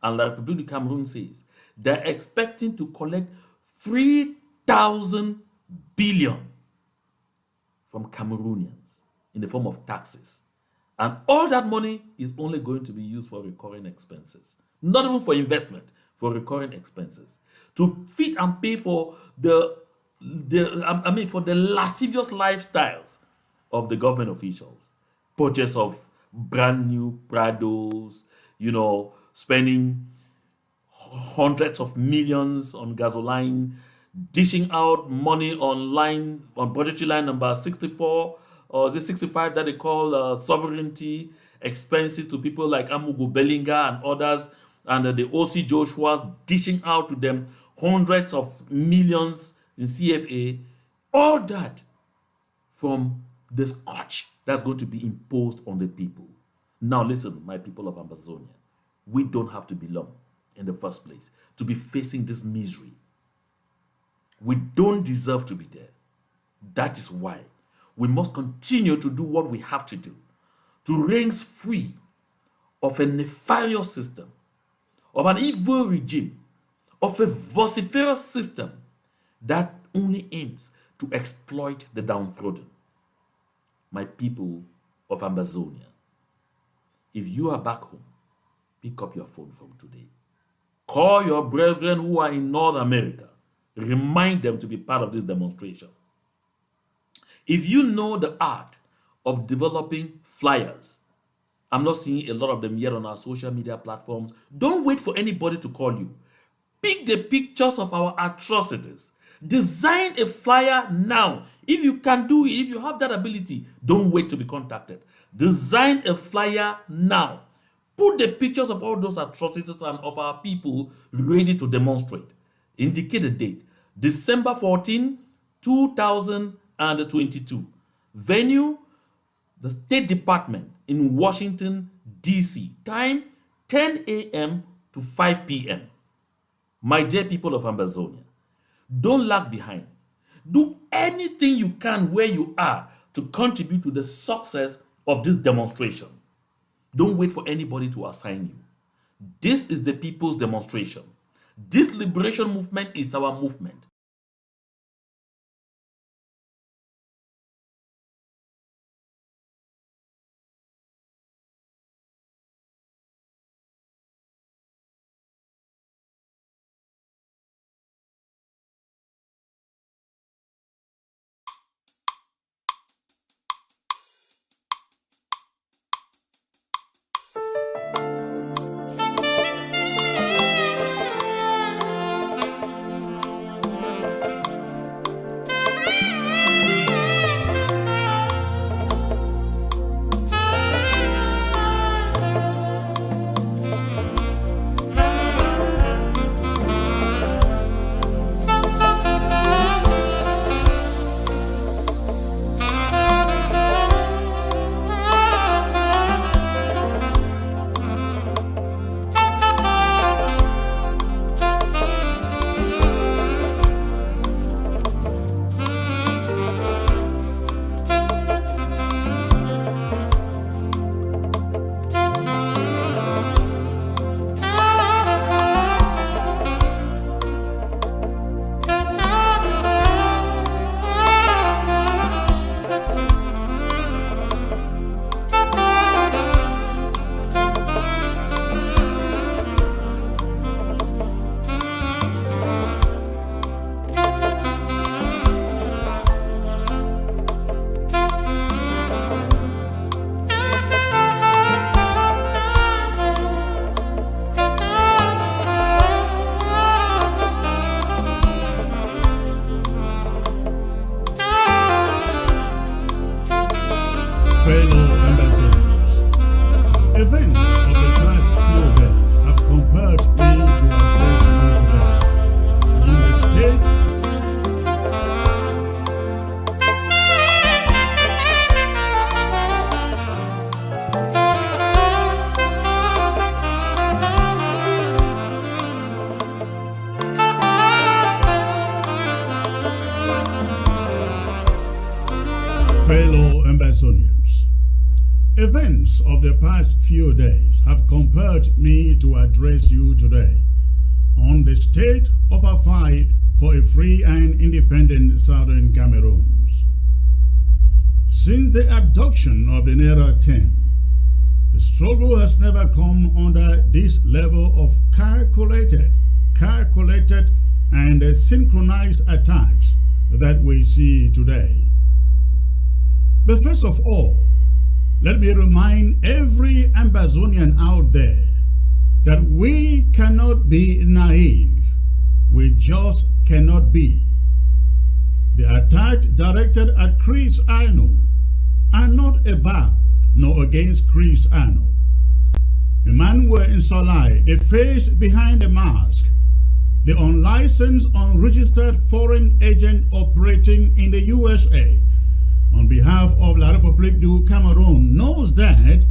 And La République du Cameroun says they're expecting to collect 3,000 billion from Cameroonians in the form of taxes. And all that money is only going to be used for recurring expenses, not even for investment, for recurring expenses, to feed and pay for the lascivious lifestyles of the government officials. Purchase of brand new Prados, spending hundreds of millions on gasoline, dishing out money on budgetary line number 64, or is it 65 that they call sovereignty expenses to people like Amugu Bellinga and others, and the OC Joshua's dishing out to them hundreds of millions in CFA, all that from the scourge that's going to be imposed on the people. Now listen, my people of Ambazonia, we don't have to belong in the first place to be facing this misery. We don't deserve to be there. That is why we must continue to do what we have to do to wring free of a nefarious system, of an evil regime, of a vociferous system that only aims to exploit the downtrodden. My people of Ambazonia, if you are back home, pick up your phone from today. Call your brethren who are in North America. Remind them to be part of this demonstration. If you know the art of developing flyers, I'm not seeing a lot of them yet on our social media platforms. Don't wait for anybody to call you. Pick the pictures of our atrocities. Design a flyer now. If you can do it, if you have that ability, don't wait to be contacted. Design a flyer now. Put the pictures of all those atrocities and of our people ready to demonstrate. Indicate the date. December 14, 2022. Venue, the State Department in Washington, D.C. Time, 10 a.m. to 5 p.m. My dear people of Ambazonia, don't lag behind. Do anything you can where you are to contribute to the success of this demonstration. Don't wait for anybody to assign you. This is the people's demonstration. This liberation movement is our movement. Fellow ambassadors, events of the past few days have compelled me to address you today on the state fellow Ambazonians. Events of the past few days have compelled me to address you today on the state of our fight for a free and independent Southern Cameroon. Since the abduction of the Naira 10, the struggle has never come under this level of calculated and synchronized attacks that we see today. But first of all, let me remind every Ambazonian out there that we cannot be naive. We just cannot be. The attacks directed at Chris Ano are not about nor against Chris Ano. Emmanuel Insolai, the face behind the mask, the unlicensed, unregistered foreign agent operating in the USA on behalf of La Republique du Cameroun knows that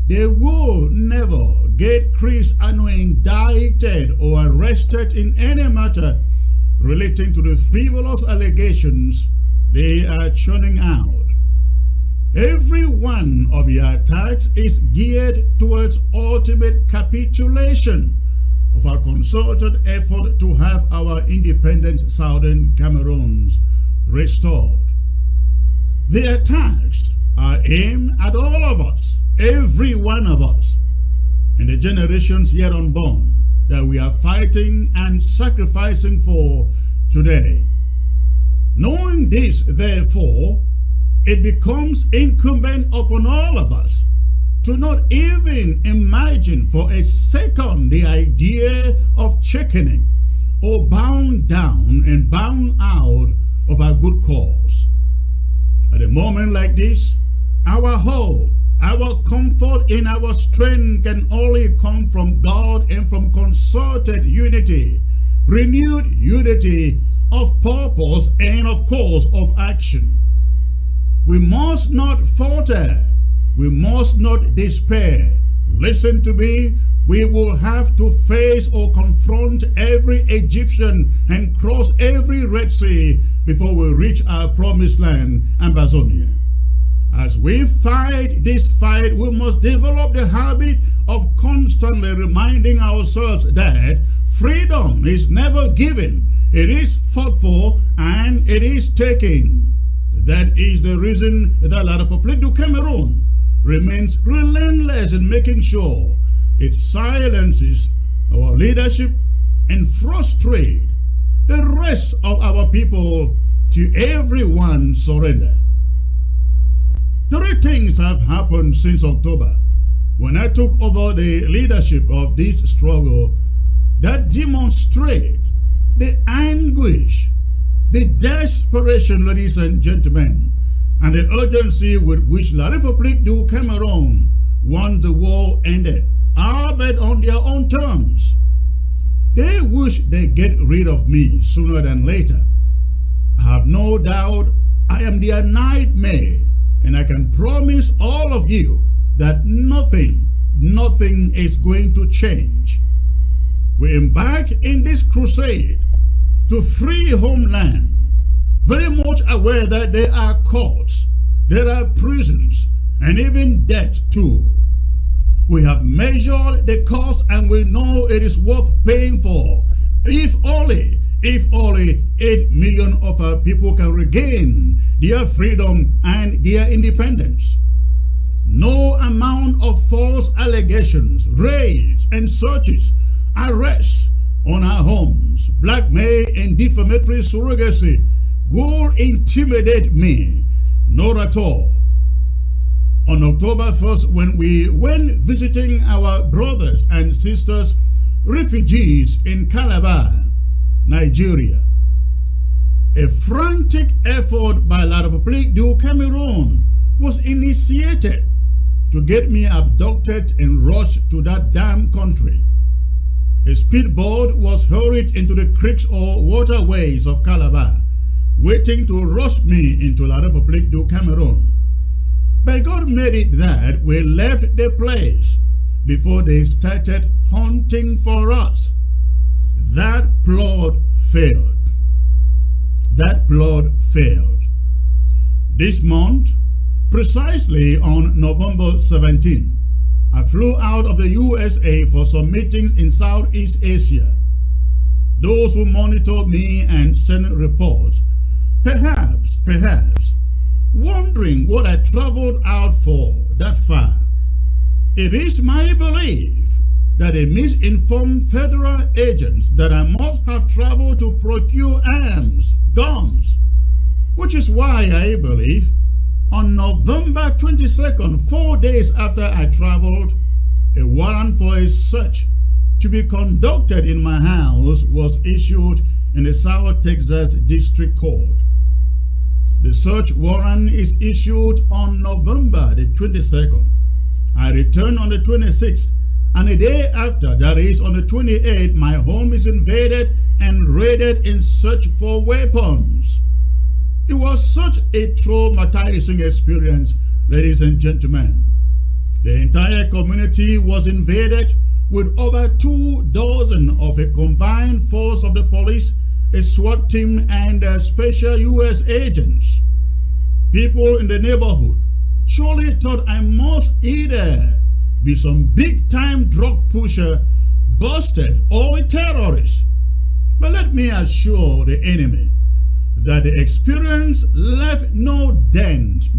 they will never get Chris Ano indicted or arrested in any matter relating to the frivolous allegations they are churning out. Every one of the attacks is geared towards ultimate capitulation of our concerted effort to have our independent southern Cameroons restored. The attacks are aimed at all of us, every one of us, and the generations yet unborn that we are fighting and sacrificing for today. Knowing this, therefore, it becomes incumbent upon all of us to not even imagine for a second the idea of chickening or bowing down and bowing out of our good cause. At a moment like this, our hope, our comfort, and our strength can only come from God and from concerted unity, renewed unity of purpose and, of course, of action. We must not falter. We must not despair. Listen to me. We will have to face or confront every Egyptian and cross every Red Sea before we reach our promised land, Ambazonian. As we fight this fight, we must develop the habit of constantly reminding ourselves that freedom is never given. It is fought for and it is taken. That is the reason that La Republique du Cameroun remains relentless in making sure it silences our leadership and frustrates the rest of our people to everyone surrender. 3 things have happened since October, when I took over the leadership of this struggle, that demonstrate the anguish, the desperation, ladies and gentlemen, and the urgency with which La Republique du Cameroun wants the war ended, albeit on their own terms. They wish they get rid of me sooner than later. I have no doubt I am their nightmare, and I can promise all of you that nothing is going to change. We embark in this crusade to free homeland, very much aware that there are courts, there are prisons, and even death too. We have measured the cost and we know it is worth paying for. If only 8 million of our people can regain their freedom and their independence. No amount of false allegations, raids and searches, arrests on our homes, blackmail and defamatory surrogacy will intimidate me, not at all. On October 1st, when we went visiting our brothers and sisters, refugees in Calabar, Nigeria, a frantic effort by La Republique du Cameroun was initiated to get me abducted and rushed to that damn country. A speedboat was hurried into the creeks or waterways of Calabar, waiting to rush me into La Republique du Cameroun. But God made it that we left the place before they started hunting for us. That plot failed. That plot failed. This month, precisely on November 17, I flew out of the USA for some meetings in Southeast Asia. Those who monitor me and send reports, perhaps, wondering what I traveled out for that far. It is my belief that they misinformed federal agents that I must have traveled to procure arms, guns, which is why I believe on November 22nd, 4 days after I traveled, a warrant for a search to be conducted in my house was issued in the South Texas District Court. The search warrant is issued on November the 22nd. I returned on the 26th, and a day after, that is on the 28th, my home is invaded and raided in search for weapons. It was such a traumatizing experience, ladies and gentlemen. The entire community was invaded with over 24 of a combined force of the police, a SWAT team, and special U.S. agents. People in the neighborhood surely thought I must either be some big-time drug pusher, busted, or a terrorist. But let me assure the enemy that the experience left no dent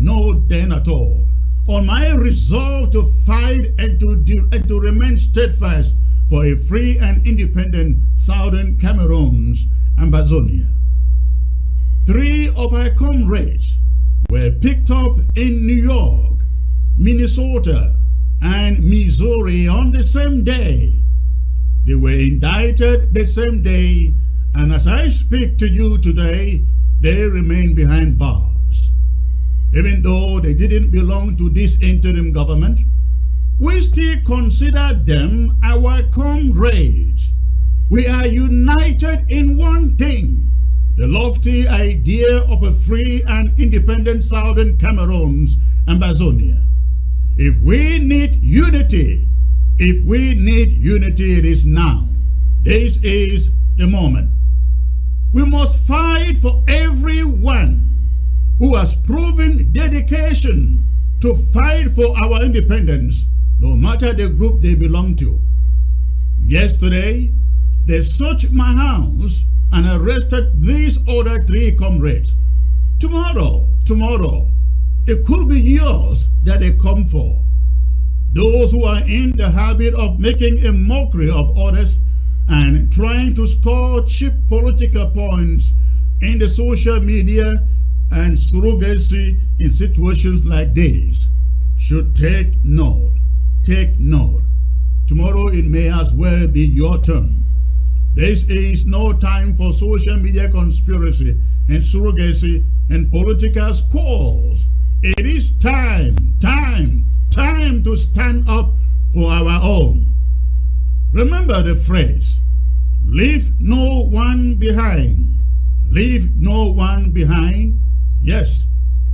at all on my resolve to fight and to remain steadfast for a free and independent Southern Cameroon's Ambazonia. 3 of our comrades were picked up in New York, Minnesota, and Missouri on the same day. They were indicted the same day, and as I speak to you today, they remain behind bars. Even though they didn't belong to this interim government, we still consider them our comrades. We are united in one thing: the lofty idea of a free and independent Southern Cameroon's Ambazonia. If we need unity, it is now. This is the moment. We must fight for everyone who has proven dedication to fight for our independence, no matter the group they belong to. Yesterday, they searched my house and arrested these other 3 comrades. Tomorrow, it could be yours that they come for. Those who are in the habit of making a mockery of others and trying to score cheap political points in the social media and surrogacy in situations like this should take note. Take note. Tomorrow it may as well be your turn. This is no time for social media conspiracy and surrogacy and political squalls. It is time to stand up for our own. Remember the phrase, leave no one behind. Leave no one behind. Yes,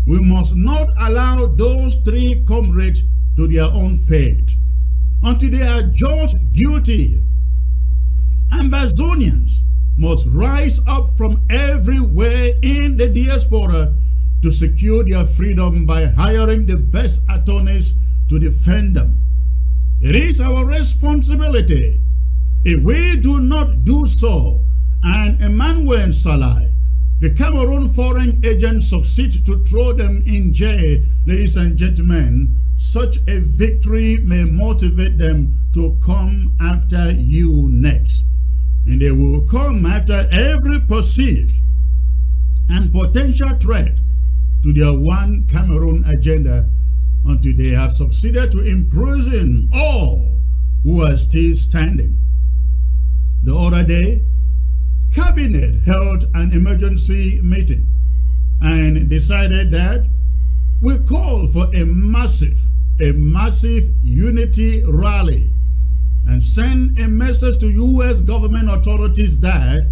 we must not allow those 3 comrades to their own fate. Until they are judged guilty, Ambazonians must rise up from everywhere in the diaspora to secure their freedom by hiring the best attorneys to defend them. It is our responsibility. If we do not do so, and Emmanuel Salai, the Cameroon foreign agent, succeeds to throw them in jail, ladies and gentlemen, such a victory may motivate them to come after you next. And they will come after every perceived and potential threat to their one Cameroon agenda until they have succeeded to imprison all who are still standing. The other day, Cabinet held an emergency meeting and decided that we call for a massive unity rally and send a message to U.S. government authorities that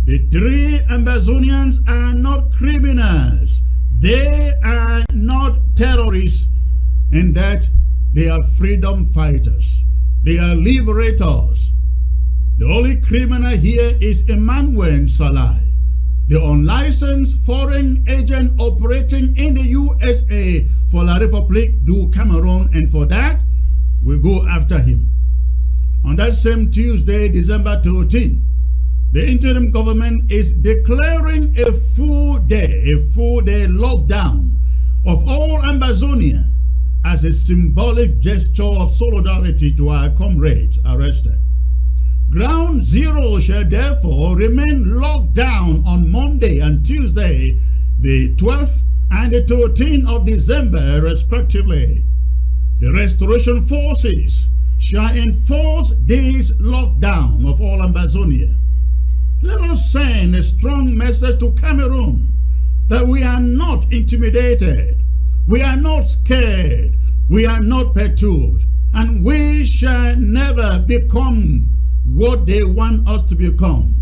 the 3 Ambazonians are not criminals, they are not terrorists, and that they are freedom fighters, they are liberators. The only criminal here is Emmanuel Salai, the unlicensed foreign agent operating in the USA for La Republique du Cameroun, and for that, we go after him. On that same Tuesday, December 13, the interim government is declaring a full day lockdown of all Ambazonia as a symbolic gesture of solidarity to our comrades arrested. Ground Zero shall therefore remain locked down on Monday and Tuesday, the 12th and the 13th of December, respectively. The restoration forces shall enforce this lockdown of all Ambazonia. Let us send a strong message to Cameroon that we are not intimidated, we are not scared, we are not perturbed, and we shall never become what they want us to become.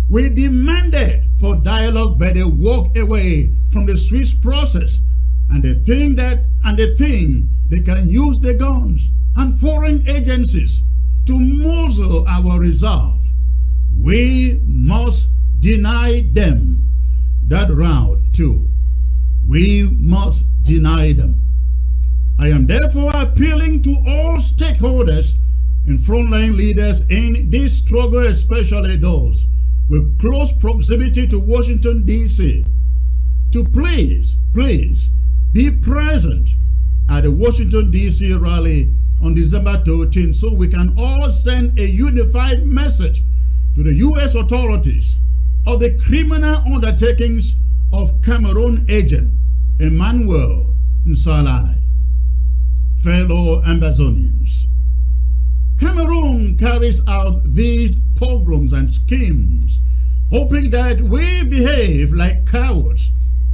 We demanded for dialogue, but they walk away from the Swiss process, and they think they can use the guns and foreign agencies to muzzle our resolve. We must deny them that route too. We must deny them. I am therefore appealing to all stakeholders and frontline leaders in this struggle, especially those with close proximity to Washington, D.C., to please be present at the Washington, D.C. rally on December 13th so we can all send a unified message to the U.S. authorities of the criminal undertakings of Cameroon agent Emmanuel Nsalai. Fellow Ambazonians, Cameroon carries out these pogroms and schemes, hoping that we behave like cowards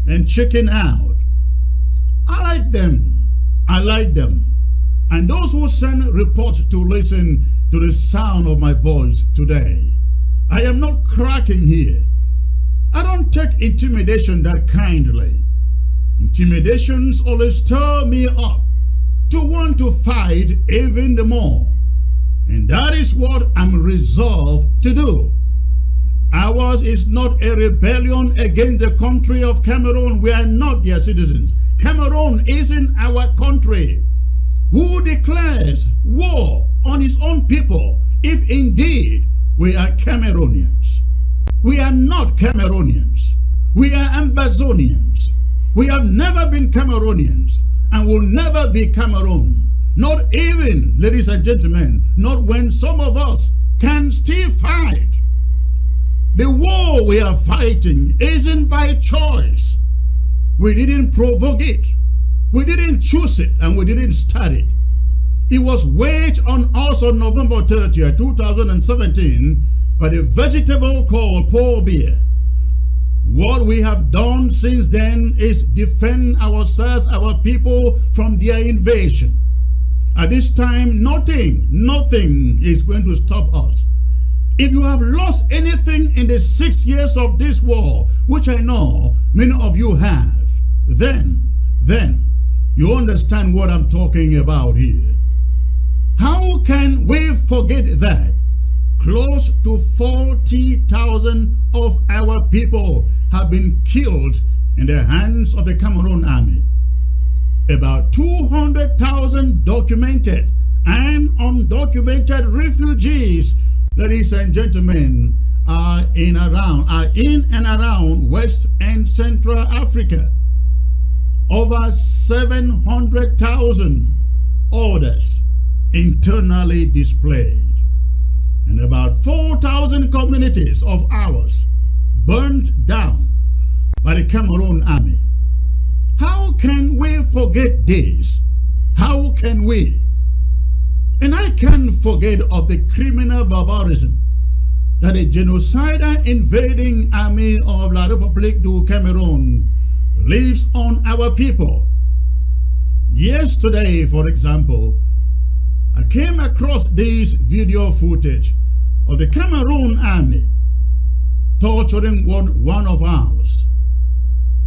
and chicken out. I like them. And those who send reports to listen to the sound of my voice today, I am not cracking here. I don't take intimidation that kindly. Intimidations always stir me up to want to fight even the more. And that is what I'm resolved to do. Ours is not a rebellion against the country of Cameroon. We are not their citizens. Cameroon isn't our country. Who declares war on his own people if indeed we are Cameroonians? We are not Cameroonians. We are Ambazonians. We have never been Cameroonians and will never be Cameroon. Not even, ladies and gentlemen, not when some of us can still fight. The war we are fighting isn't by choice. We didn't provoke it. We didn't choose it, and we didn't start it. It was waged on us on November 30th, 2017 by the vegetable called Paul Biya. What we have done since then is defend ourselves, our people, from their invasion. At this time, nothing is going to stop us. If you have lost anything in the 6 years of this war, which I know many of you have, then you understand what I'm talking about here. How can we forget that close to 40,000 of our people have been killed in the hands of the Cameroon army? About 200,000 documented and undocumented refugees, ladies and gentlemen, are in and around West and Central Africa. Over 700,000 others internally displaced, and about 4,000 communities of ours burnt down by the Cameroon army. How can we forget this? How can we? And I can't forget of the criminal barbarism that the genocidal invading army of la Republique du Cameroun lives on our people. Yesterday, for example, I came across this video footage of the Cameroon army torturing one of ours.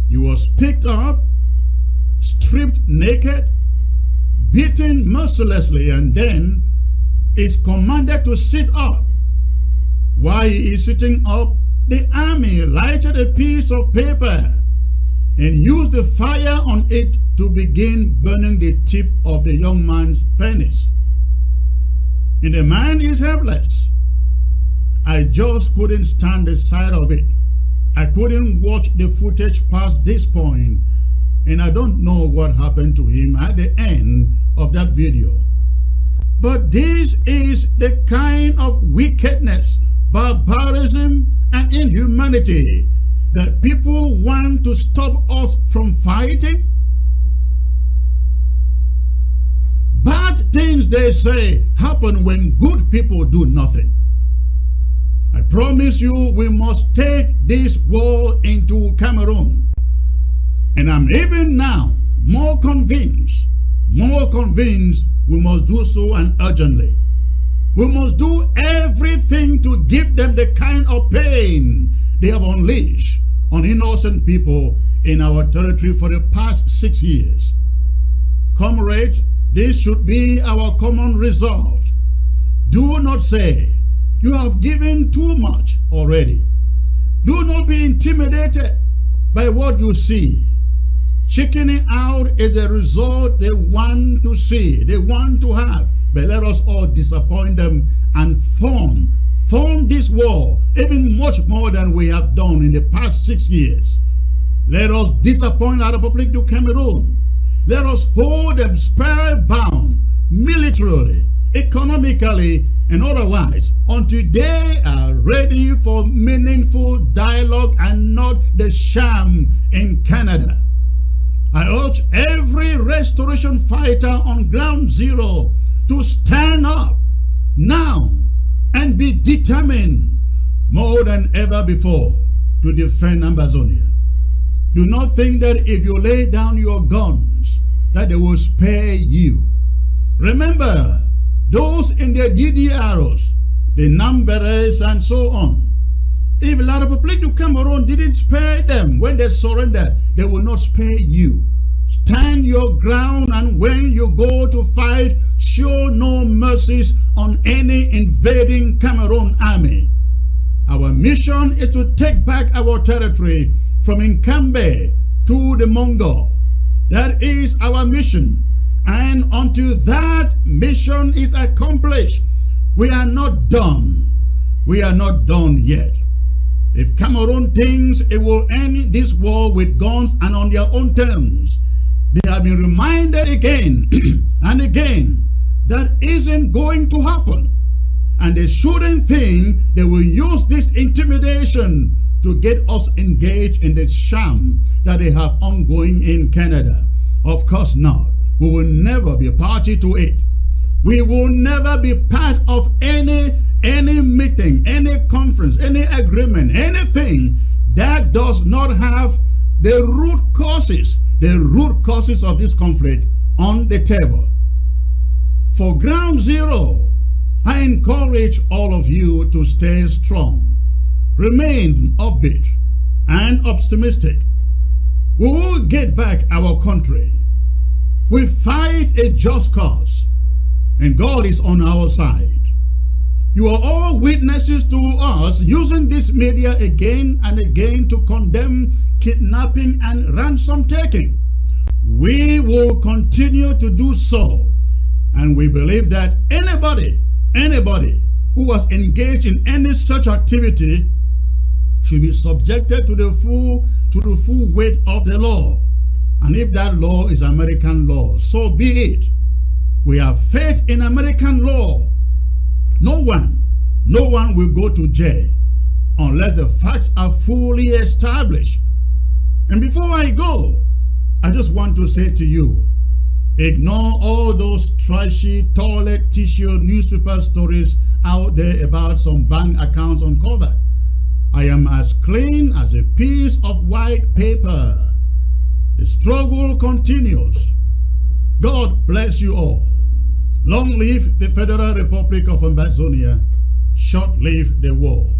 He was picked up, stripped naked, beaten mercilessly, and then is commanded to sit up. While he is sitting up, the army lighted a piece of paper and used the fire on it to begin burning the tip of the young man's penis. And the man is helpless. I just couldn't stand the sight of it. I couldn't watch the footage past this point, and I don't know what happened to him at the end of that video. But this is the kind of wickedness, barbarism, and inhumanity that people want to stop us from fighting. Bad things, they say, happen when good people do nothing. I promise you, we must take this war into Cameroon. And I'm even now more convinced we must do so, and urgently. We must do everything to give them the kind of pain they have unleashed on innocent people in our territory for the past 6 years. Comrades, this should be our common resolve. Do not say, you have given too much already. Do not be intimidated by what you see. Chickening out is a result they want to see, they want to have. But let us all disappoint them and form this war even much more than we have done in the past 6 years. Let us disappoint the Republique du Cameroun. Let us hold them spellbound militarily, economically, and otherwise until they are ready for meaningful dialogue and not the sham in Canada. I urge every restoration fighter on ground zero to stand up now and be determined more than ever before to defend Ambazonia. Do not think that if you lay down your guns that they will spare you. Remember, those in the DDRs, the Namberes and so on, if La Republique du Cameroun didn't spare them when they surrendered, they will not spare you. Stand your ground, and when you go to fight, show no mercies on any invading Cameroon army. Our mission is to take back our territory from Nkambe to the Mongol. That is our mission. And until that mission is accomplished, we are not done. We are not done yet. If Cameroon thinks it will end this war with guns and on their own terms, they have been reminded again and again that isn't going to happen. And they shouldn't think they will use this intimidation to get us engaged in the sham that they have ongoing in Canada. Of course not. We will never be a party to it. We will never be part of any meeting, any conference, any agreement, anything that does not have the root causes of this conflict on the table. For ground zero, I encourage all of you to stay strong, remain upbeat and optimistic. We will get back our country. We fight a just cause, and God is on our side. You are all witnesses to us using this media again and again to condemn kidnapping and ransom taking. We will continue to do so, and we believe that anybody who was engaged in any such activity should be subjected to the full weight of the law. And if that law is American law, so be it. We have faith in American law. No one will go to jail unless the facts are fully established. And before I go, I just want to say to you, ignore all those trashy toilet tissue newspaper stories out there about some bank accounts uncovered. I am as clean as a piece of white paper. The struggle continues. God bless you all. Long live the Federal Republic of Ambazonia. Short live the war.